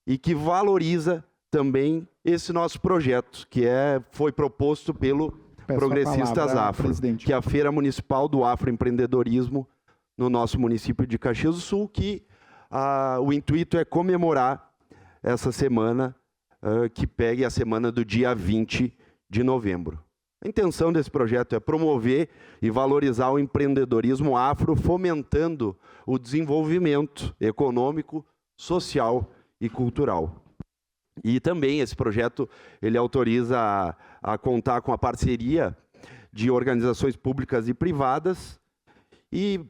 e que valoriza também esse nosso projeto, que foi proposto pelo Progressistas Afro, que é a Feira Municipal do Afroempreendedorismo no nosso município de Caxias do Sul, que o intuito é comemorar essa semana, que pegue a semana do dia 20 de novembro. A intenção desse projeto é promover e valorizar o empreendedorismo afro, fomentando o desenvolvimento econômico, social e cultural. E também esse projeto ele autoriza a contar com a parceria de organizações públicas e privadas e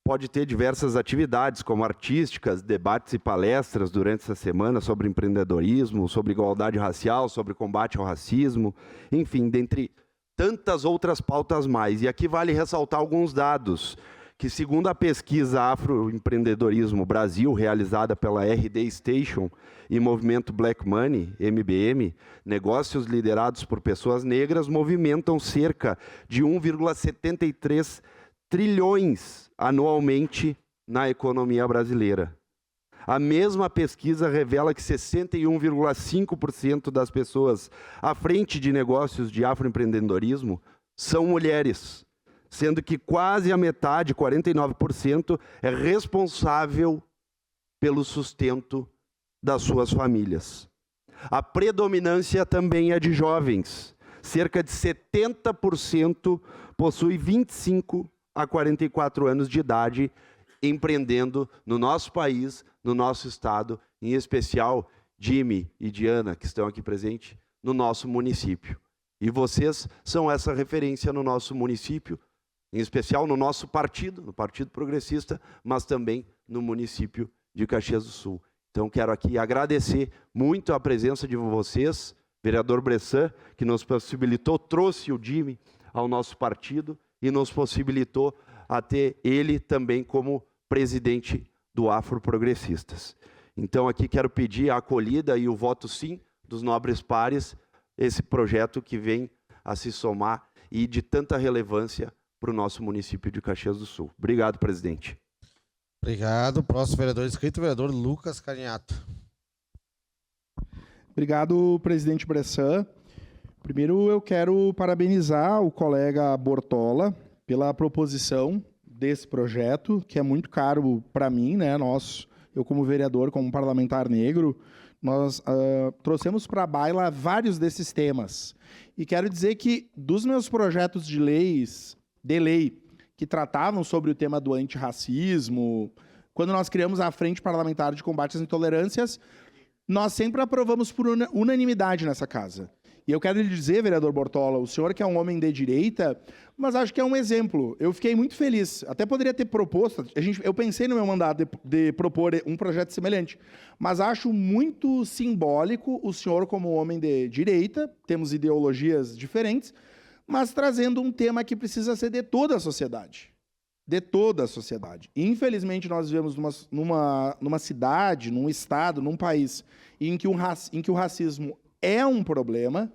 pode ter diversas atividades, como artísticas, debates e palestras durante essa semana sobre empreendedorismo, sobre igualdade racial, sobre combate ao racismo, enfim, dentre tantas outras pautas mais. E aqui vale ressaltar alguns dados, que segundo a pesquisa Afroempreendedorismo Brasil, realizada pela RD Station e Movimento Black Money, MBM, negócios liderados por pessoas negras movimentam cerca de 1,73 trilhões anualmente na economia brasileira. A mesma pesquisa revela que 61,5% das pessoas à frente de negócios de afroempreendedorismo são mulheres, sendo que quase a metade, 49%, é responsável pelo sustento das suas famílias. A predominância também é de jovens. Cerca de 70% possui 25 a 44 anos de idade, empreendendo no nosso país, no nosso estado, em especial Jimmy e Diana, que estão aqui presentes, no nosso município. E vocês são essa referência no nosso município, em especial no nosso partido, no Partido Progressista, mas também no município de Caxias do Sul. Então, quero aqui agradecer muito a presença de vocês, vereador Bressan, que nos possibilitou, trouxe o Jimmy ao nosso partido e nos possibilitou a ter ele também como presidente do Afroprogressistas. Então, aqui quero pedir a acolhida e o voto sim dos nobres pares, esse projeto que vem a se somar e de tanta relevância para o nosso município de Caxias do Sul. Obrigado, presidente. Obrigado. Próximo vereador inscrito, vereador Lucas Carinhato. Obrigado, presidente Bressan. Primeiro, eu quero parabenizar o colega Bortola pela proposição desse projeto, que é muito caro para mim, né? Eu como vereador, como parlamentar negro, nós trouxemos para a baila vários desses temas. E quero dizer que dos meus projetos de lei que tratavam sobre o tema do antirracismo, quando nós criamos a Frente Parlamentar de Combate às Intolerâncias, nós sempre aprovamos por unanimidade nessa casa. E eu quero lhe dizer, vereador Bortola, o senhor que é um homem de direita, mas acho que é um exemplo. Eu fiquei muito feliz. Até poderia ter proposto, eu pensei no meu mandato de propor um projeto semelhante, mas acho muito simbólico o senhor como homem de direita, temos ideologias diferentes, mas trazendo um tema que precisa ser de toda a sociedade. De toda a sociedade. Infelizmente, nós vivemos numa cidade, num estado, num país em que o racismo é um problema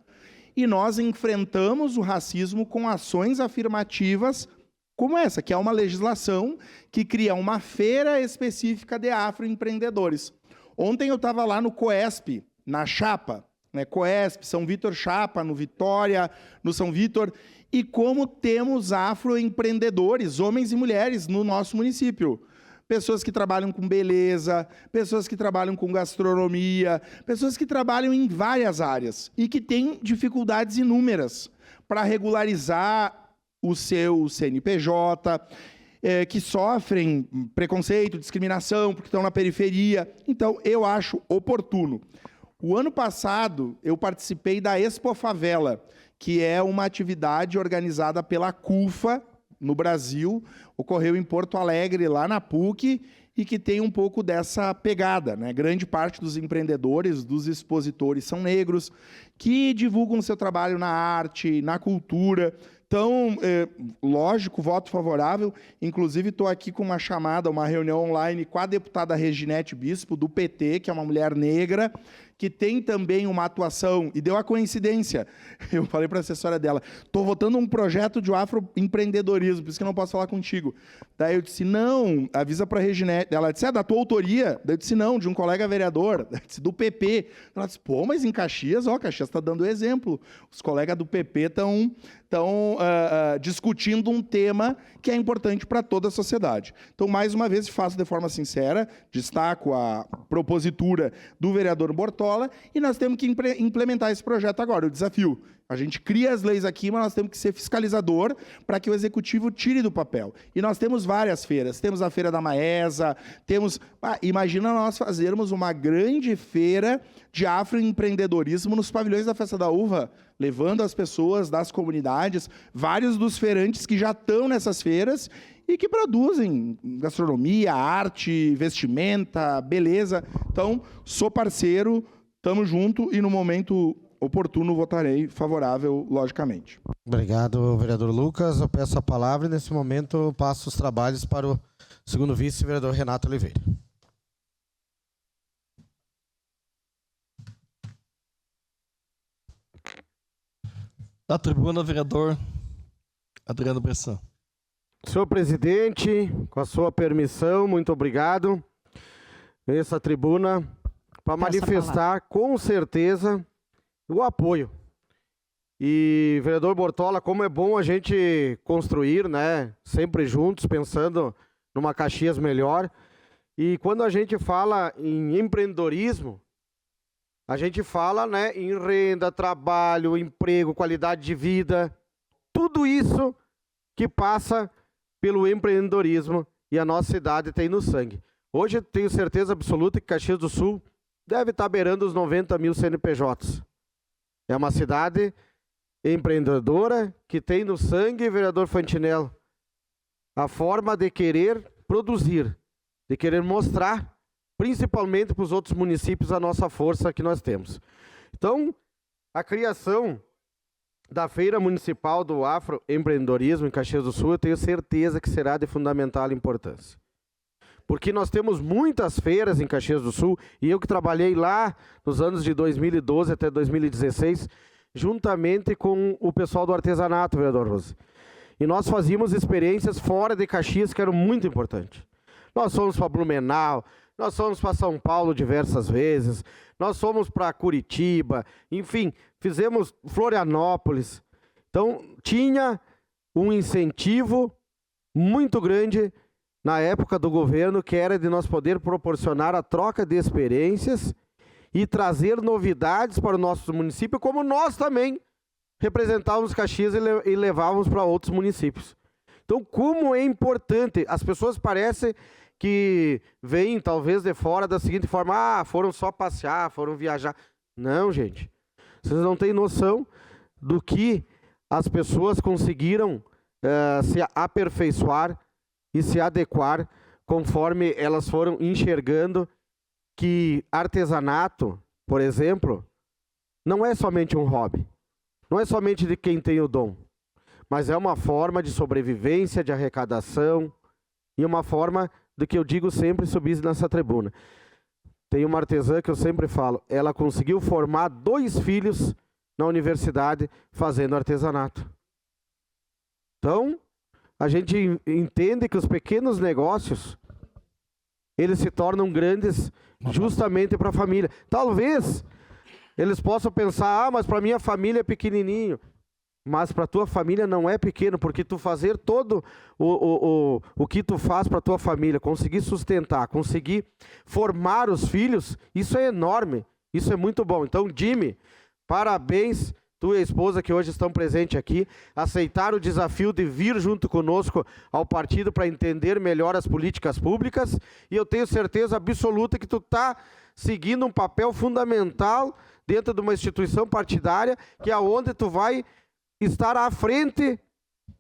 e nós enfrentamos o racismo com ações afirmativas como essa, que é uma legislação que cria uma feira específica de afroempreendedores. Ontem eu estava lá no COESP, na Chapa, né? COESP, São Vítor Chapa, no Vitória, no São Vítor, e como temos afroempreendedores, homens e mulheres, no nosso município. Pessoas que trabalham com beleza, pessoas que trabalham com gastronomia, pessoas que trabalham em várias áreas e que têm dificuldades inúmeras para regularizar o seu CNPJ, que sofrem preconceito, discriminação, porque estão na periferia. Então, eu acho oportuno. O ano passado, eu participei da Expo Favela, que é uma atividade organizada pela CUFA, no Brasil, ocorreu em Porto Alegre, lá na PUC, e que tem um pouco dessa pegada, né? Grande parte dos empreendedores, dos expositores são negros, que divulgam seu trabalho na arte, na cultura. Então, lógico, voto favorável. Inclusive, estou aqui com uma reunião online com a deputada Reginete Bispo, do PT, que é uma mulher negra, que tem também uma atuação, e deu a coincidência, eu falei para a assessora dela, estou votando um projeto de afroempreendedorismo, por isso que eu não posso falar contigo. Daí eu disse, não, avisa para a Reginete. Ela disse, da tua autoria? Daí eu disse, não, de um colega vereador, disse, do PP. Ela disse, pô, mas em Caxias, Caxias está dando exemplo. Os colegas do PP estão discutindo um tema que é importante para toda a sociedade. Então, mais uma vez, faço de forma sincera, destaco a propositura do vereador Bortola, e nós temos que implementar esse projeto agora, o desafio. A gente cria as leis aqui, mas nós temos que ser fiscalizador para que o executivo tire do papel. E nós temos várias feiras. Temos a Feira da Maesa, imagina nós fazermos uma grande feira de afroempreendedorismo nos pavilhões da Festa da Uva, levando as pessoas das comunidades, vários dos feirantes que já estão nessas feiras, e que produzem gastronomia, arte, vestimenta, beleza. Então, sou parceiro, estamos junto e no momento oportuno votarei favorável, logicamente. Obrigado, vereador Lucas. Eu peço a palavra e, nesse momento, passo os trabalhos para o segundo vice, vereador Renato Oliveira. Da tribuna, vereador Adriano Bressan. Senhor presidente, com a sua permissão, muito obrigado. Essa tribuna para manifestar com certeza o apoio. E, vereador Bortola, como é bom a gente construir, né, sempre juntos, pensando numa Caxias melhor. E quando a gente fala em empreendedorismo, a gente fala, né, em renda, trabalho, emprego, qualidade de vida, tudo isso que passa pelo empreendedorismo e a nossa cidade tem no sangue. Hoje eu tenho certeza absoluta que Caxias do Sul deve estar beirando os 90 mil CNPJs. É uma cidade empreendedora que tem no sangue, vereador Fantinello, a forma de querer produzir, de querer mostrar, principalmente para os outros municípios, a nossa força que nós temos. Então, a criação da Feira Municipal do Afroempreendedorismo em Caxias do Sul, eu tenho certeza que será de fundamental importância. Porque nós temos muitas feiras em Caxias do Sul, e eu que trabalhei lá nos anos de 2012 até 2016, juntamente com o pessoal do artesanato, vereador Rose. E nós fazíamos experiências fora de Caxias que eram muito importantes. Nós fomos para Blumenau, nós fomos para São Paulo diversas vezes, nós fomos para Curitiba, enfim, fizemos Florianópolis. Então, tinha um incentivo muito grande na época do governo, que era de nós poder proporcionar a troca de experiências e trazer novidades para o nosso município, como nós também representávamos Caxias e levávamos para outros municípios. Então, como é importante, as pessoas parecem que vêm talvez de fora da seguinte forma: foram só passear, foram viajar. Não, gente. Vocês não têm noção do que as pessoas conseguiram se aperfeiçoar e se adequar conforme elas foram enxergando que artesanato, por exemplo, não é somente um hobby. Não é somente de quem tem o dom, mas é uma forma de sobrevivência, de arrecadação e uma forma do que eu digo sempre subir nessa tribuna. Tem uma artesã que eu sempre falo, ela conseguiu formar 2 filhos na universidade fazendo artesanato. Então, a gente entende que os pequenos negócios, eles se tornam grandes justamente para a família. Talvez eles possam pensar, mas para minha família é pequenininho. Mas para tua família não é pequeno, porque tu fazer todo o que tu faz para tua família, conseguir sustentar, conseguir formar os filhos, isso é enorme, isso é muito bom. Então, Jimmy, parabéns, tu e a esposa que hoje estão presentes aqui, aceitaram o desafio de vir junto conosco ao partido para entender melhor as políticas públicas, e eu tenho certeza absoluta que tu está seguindo um papel fundamental dentro de uma instituição partidária, que é onde tu vai estar à frente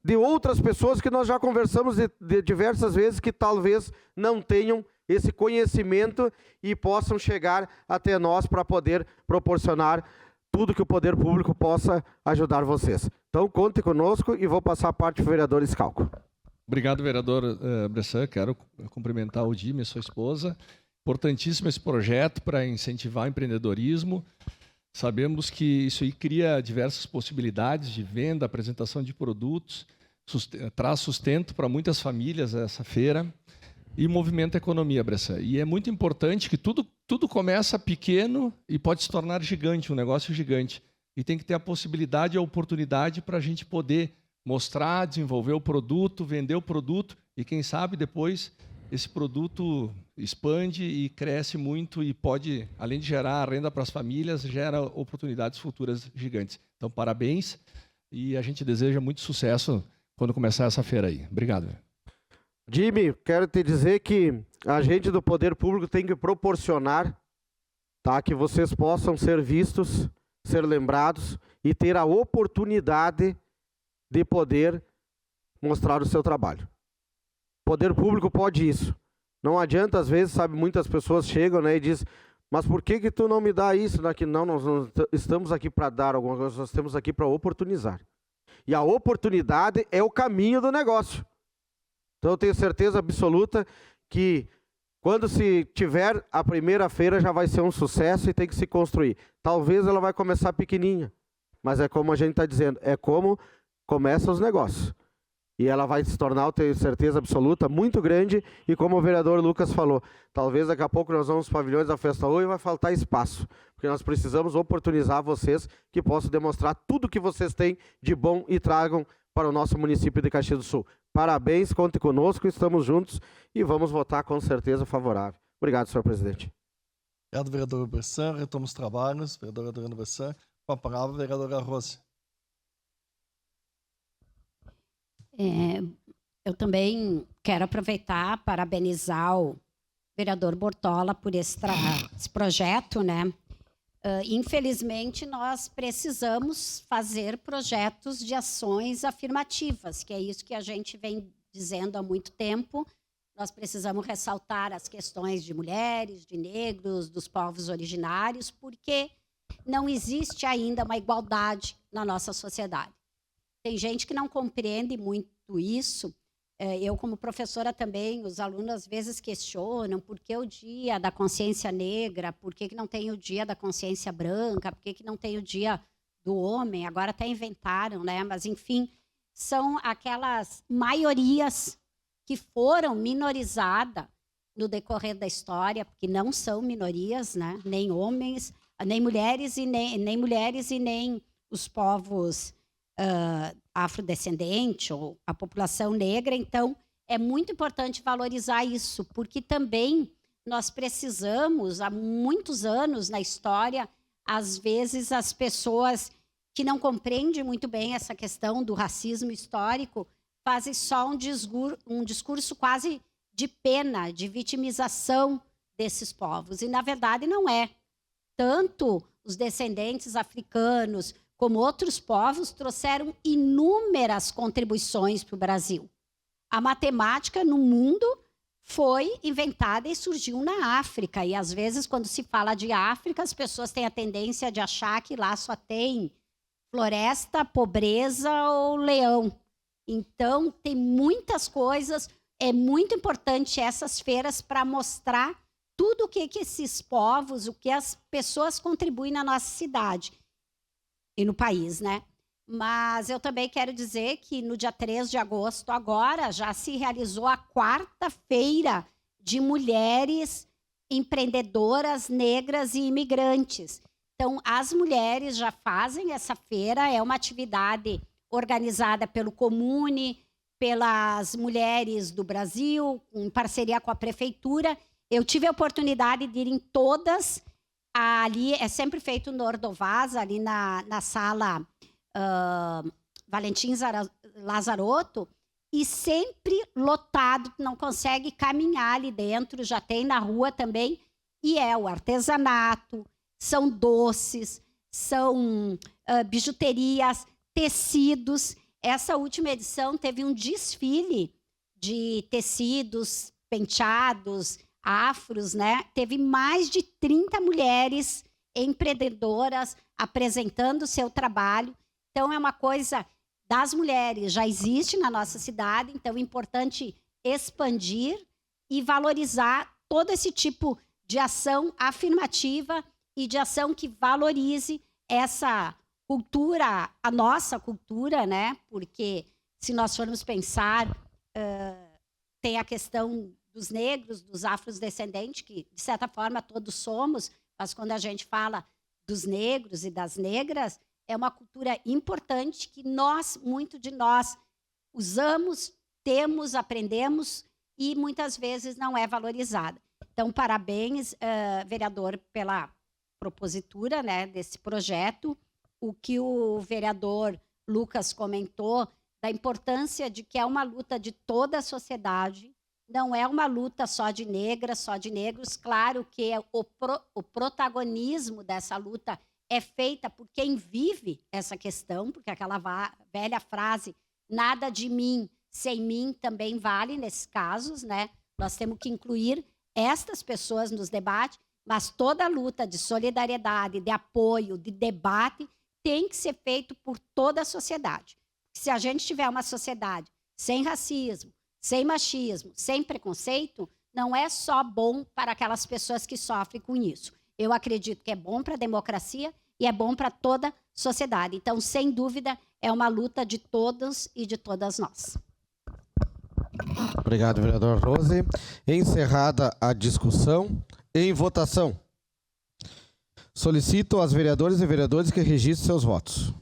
de outras pessoas que nós já conversamos de diversas vezes, que talvez não tenham esse conhecimento e possam chegar até nós para poder proporcionar tudo que o poder público possa ajudar vocês. Então, conte conosco e vou passar a parte para o vereador Scalco. Obrigado, vereador Bressan. Quero cumprimentar o Jimmy, sua esposa. Importantíssimo esse projeto para incentivar o empreendedorismo. Sabemos que isso aí cria diversas possibilidades de venda, apresentação de produtos, traz sustento para muitas famílias essa feira e movimenta a economia, Bressan. E é muito importante que tudo começa pequeno e pode se tornar gigante, um negócio gigante. E tem que ter a possibilidade e a oportunidade para a gente poder mostrar, desenvolver o produto, vender o produto e, quem sabe, depois esse produto expande e cresce muito e pode, além de gerar renda para as famílias, gera oportunidades futuras gigantes. Então, parabéns e a gente deseja muito sucesso quando começar essa feira aí. Obrigado. Jimmy, quero te dizer que a gente do poder público tem que proporcionar, tá, que vocês possam ser vistos, ser lembrados e ter a oportunidade de poder mostrar o seu trabalho. poder público pode isso. Não adianta, às vezes, sabe, muitas pessoas chegam, né, e dizem, mas por que tu não me dá isso? Daqui? Não, nós não estamos aqui para dar alguma coisa, nós estamos aqui para oportunizar. E a oportunidade é o caminho do negócio. Então eu tenho certeza absoluta que quando se tiver a primeira feira já vai ser um sucesso e tem que se construir. Talvez ela vai começar pequenininha, mas é como a gente está dizendo, é como começam os negócios. E ela vai se tornar, eu tenho certeza absoluta, muito grande. E como o vereador Lucas falou, talvez daqui a pouco nós vamos aos pavilhões da Festa U e vai faltar espaço. Porque nós precisamos oportunizar vocês que possam demonstrar tudo que vocês têm de bom e tragam para o nosso município de Caxias do Sul. Parabéns, conte conosco, estamos juntos e vamos votar com certeza favorável. Obrigado, senhor presidente. Obrigado, vereador Bressan. Retomo os trabalhos. Vereador Adriano Bressan. Com a palavra, vereadora Rose. Eu também quero aproveitar, parabenizar o vereador Bortola por esse projeto, né? Infelizmente, nós precisamos fazer projetos de ações afirmativas, que é isso que a gente vem dizendo há muito tempo. Nós precisamos ressaltar as questões de mulheres, de negros, dos povos originários, porque não existe ainda uma igualdade na nossa sociedade. Tem gente que não compreende muito isso. Eu, como professora também, os alunos às vezes questionam por que o dia da consciência negra, por que não tem o dia da consciência branca, por que não tem o dia do homem, agora até inventaram, né? Mas, enfim, são aquelas maiorias que foram minorizadas no decorrer da história, porque não são minorias, né? Nem homens, nem mulheres e nem os povos afrodescendente ou a população negra. Então, é muito importante valorizar isso, porque também nós precisamos, há muitos anos na história, às vezes as pessoas que não compreendem muito bem essa questão do racismo histórico fazem só um discurso quase de pena, de vitimização desses povos. E, na verdade, não é. Tanto os descendentes africanos como outros povos, trouxeram inúmeras contribuições para o Brasil. A matemática no mundo foi inventada e surgiu na África. E, às vezes, quando se fala de África, as pessoas têm a tendência de achar que lá só tem floresta, pobreza ou leão. Então, tem muitas coisas. É muito importante essas feiras para mostrar tudo o que esses povos, o que as pessoas contribuem na nossa cidade e no país, né? Mas eu também quero dizer que no dia 3 de agosto, agora, já se realizou a 4ª feira de mulheres empreendedoras negras e imigrantes. Então, as mulheres já fazem essa feira, é uma atividade organizada pelo Comune, pelas mulheres do Brasil, em parceria com a prefeitura. Eu tive a oportunidade de ir em todas. Ali é sempre feito no Ordovaz, ali na sala Valentim Lazarotto, e sempre lotado, não consegue caminhar ali dentro, já tem na rua também, e é o artesanato, são doces, são bijuterias, tecidos. Essa última edição teve um desfile de tecidos, penteados, afros, né? Teve mais de 30 mulheres empreendedoras apresentando o seu trabalho. Então, é uma coisa das mulheres, já existe na nossa cidade, então é importante expandir e valorizar todo esse tipo de ação afirmativa e de ação que valorize essa cultura, a nossa cultura, né? Porque se nós formos pensar, tem a questão dos negros, dos afrodescendentes, que, de certa forma, todos somos, mas quando a gente fala dos negros e das negras, é uma cultura importante que muito de nós, usamos, temos, aprendemos e muitas vezes não é valorizada. Então, parabéns, vereador, pela propositura, né, desse projeto. O que o vereador Lucas comentou da importância de que é uma luta de toda a sociedade, não é uma luta só de negras, só de negros. Claro que o protagonismo dessa luta é feita por quem vive essa questão, porque aquela velha frase, nada de mim sem mim também vale nesses casos, né? Nós temos que incluir estas pessoas nos debates, mas toda a luta de solidariedade, de apoio, de debate, tem que ser feito por toda a sociedade. Se a gente tiver uma sociedade sem racismo, sem machismo, sem preconceito, não é só bom para aquelas pessoas que sofrem com isso. Eu acredito que é bom para a democracia e é bom para toda a sociedade. Então, sem dúvida, é uma luta de todos e de todas nós. Obrigado, vereador Rose. Encerrada a discussão, em votação. Solicito aos vereadores e vereadoras que registrem seus votos.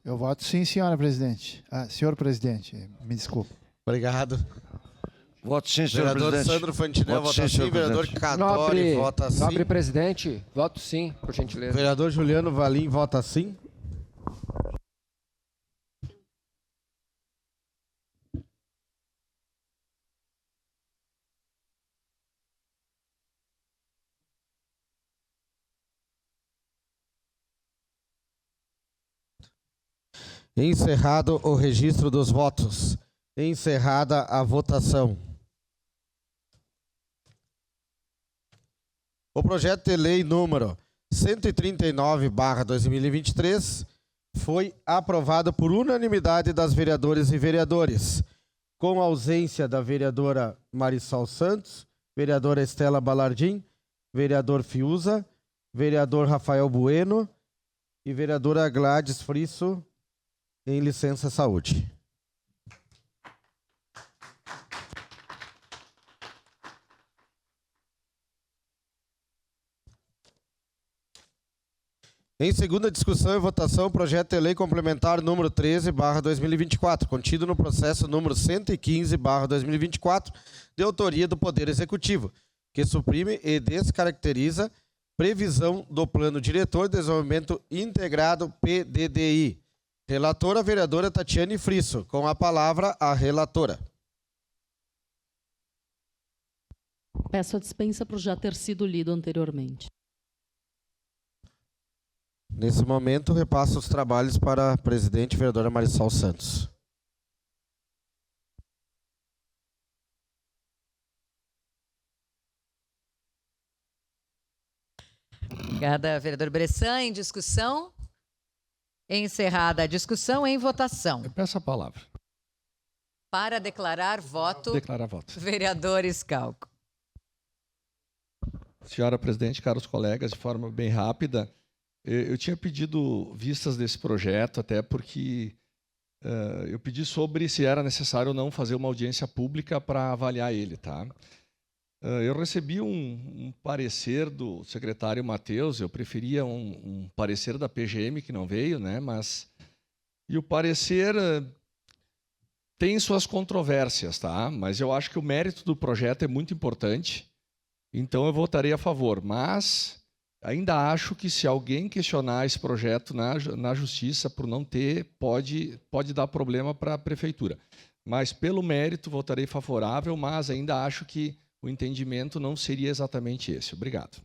Eu voto sim, senhora presidente. Senhor presidente, me desculpe. Obrigado. Voto sim, senhor vereador presidente. Sandro Fantinel, Voto vota sim, senhor sim. Vereador presidente. Cadori, vota sim. Nobre presidente, voto sim, por gentileza. Vereador Juliano Valim, vota sim. Encerrado o registro dos votos. Encerrada a votação. O projeto de lei número 139/2023 foi aprovado por unanimidade das vereadoras e vereadores, com a ausência da vereadora Marisol Santos, vereadora Estela Balardim, vereador Fiuza, vereador Rafael Bueno e vereadora Gladys Frisso, em licença saúde. Em segunda discussão e votação, o projeto de lei complementar número 13/2024, contido no processo número 115/2024, de autoria do Poder Executivo, que suprime e descaracteriza previsão do Plano Diretor de Desenvolvimento Integrado PDDI. Relatora, a vereadora Tatiane Frisso. Com a palavra, a relatora. Peço a dispensa por já ter sido lido anteriormente. Nesse momento, repasso os trabalhos para a presidente, vereadora Marisol Santos. Obrigada, vereador Bressan. Em discussão? Encerrada a discussão, em votação. Eu peço a palavra. Para declarar voto. Declarar voto. Vereador Scalco. Senhora presidente, caros colegas, de forma bem rápida, eu tinha pedido vistas desse projeto, até porque eu pedi sobre se era necessário ou não fazer uma audiência pública para avaliar ele, tá? Eu recebi um parecer do secretário Matheus, eu preferia um parecer da PGM, que não veio, né? E o parecer tem suas controvérsias, tá? Mas eu acho que o mérito do projeto é muito importante, então eu votarei a favor. Mas ainda acho que se alguém questionar esse projeto na justiça por não ter, pode dar problema para a prefeitura. Mas pelo mérito votarei favorável, mas ainda acho que o entendimento não seria exatamente esse. Obrigado.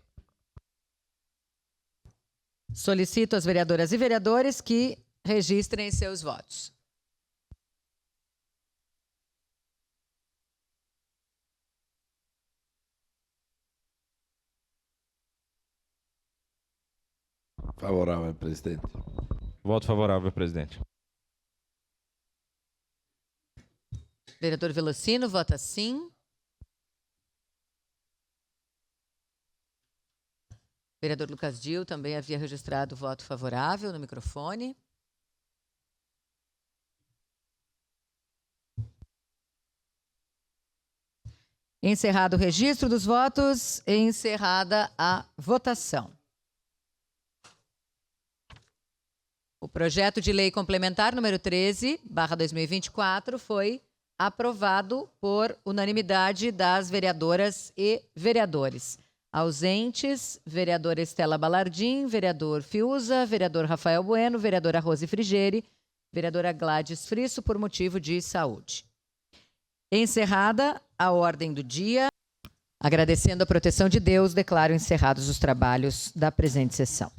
Solicito às vereadoras e vereadores que registrem seus votos. Favorável, presidente. Voto favorável, presidente. Vereador Velocino, vota sim. Vereador Lucas Dil também havia registrado voto favorável no microfone. Encerrado o registro dos votos, encerrada a votação. O projeto de lei complementar número 13/2024 foi aprovado por unanimidade das vereadoras e vereadores. Ausentes, vereadora Estela Balardim, vereador Fiuza, vereador Rafael Bueno, vereadora Rose Frigeri, Vereadora Gladys Frisso, por motivo de saúde. Encerrada a ordem do dia, agradecendo a proteção de Deus, declaro encerrados os trabalhos da presente sessão.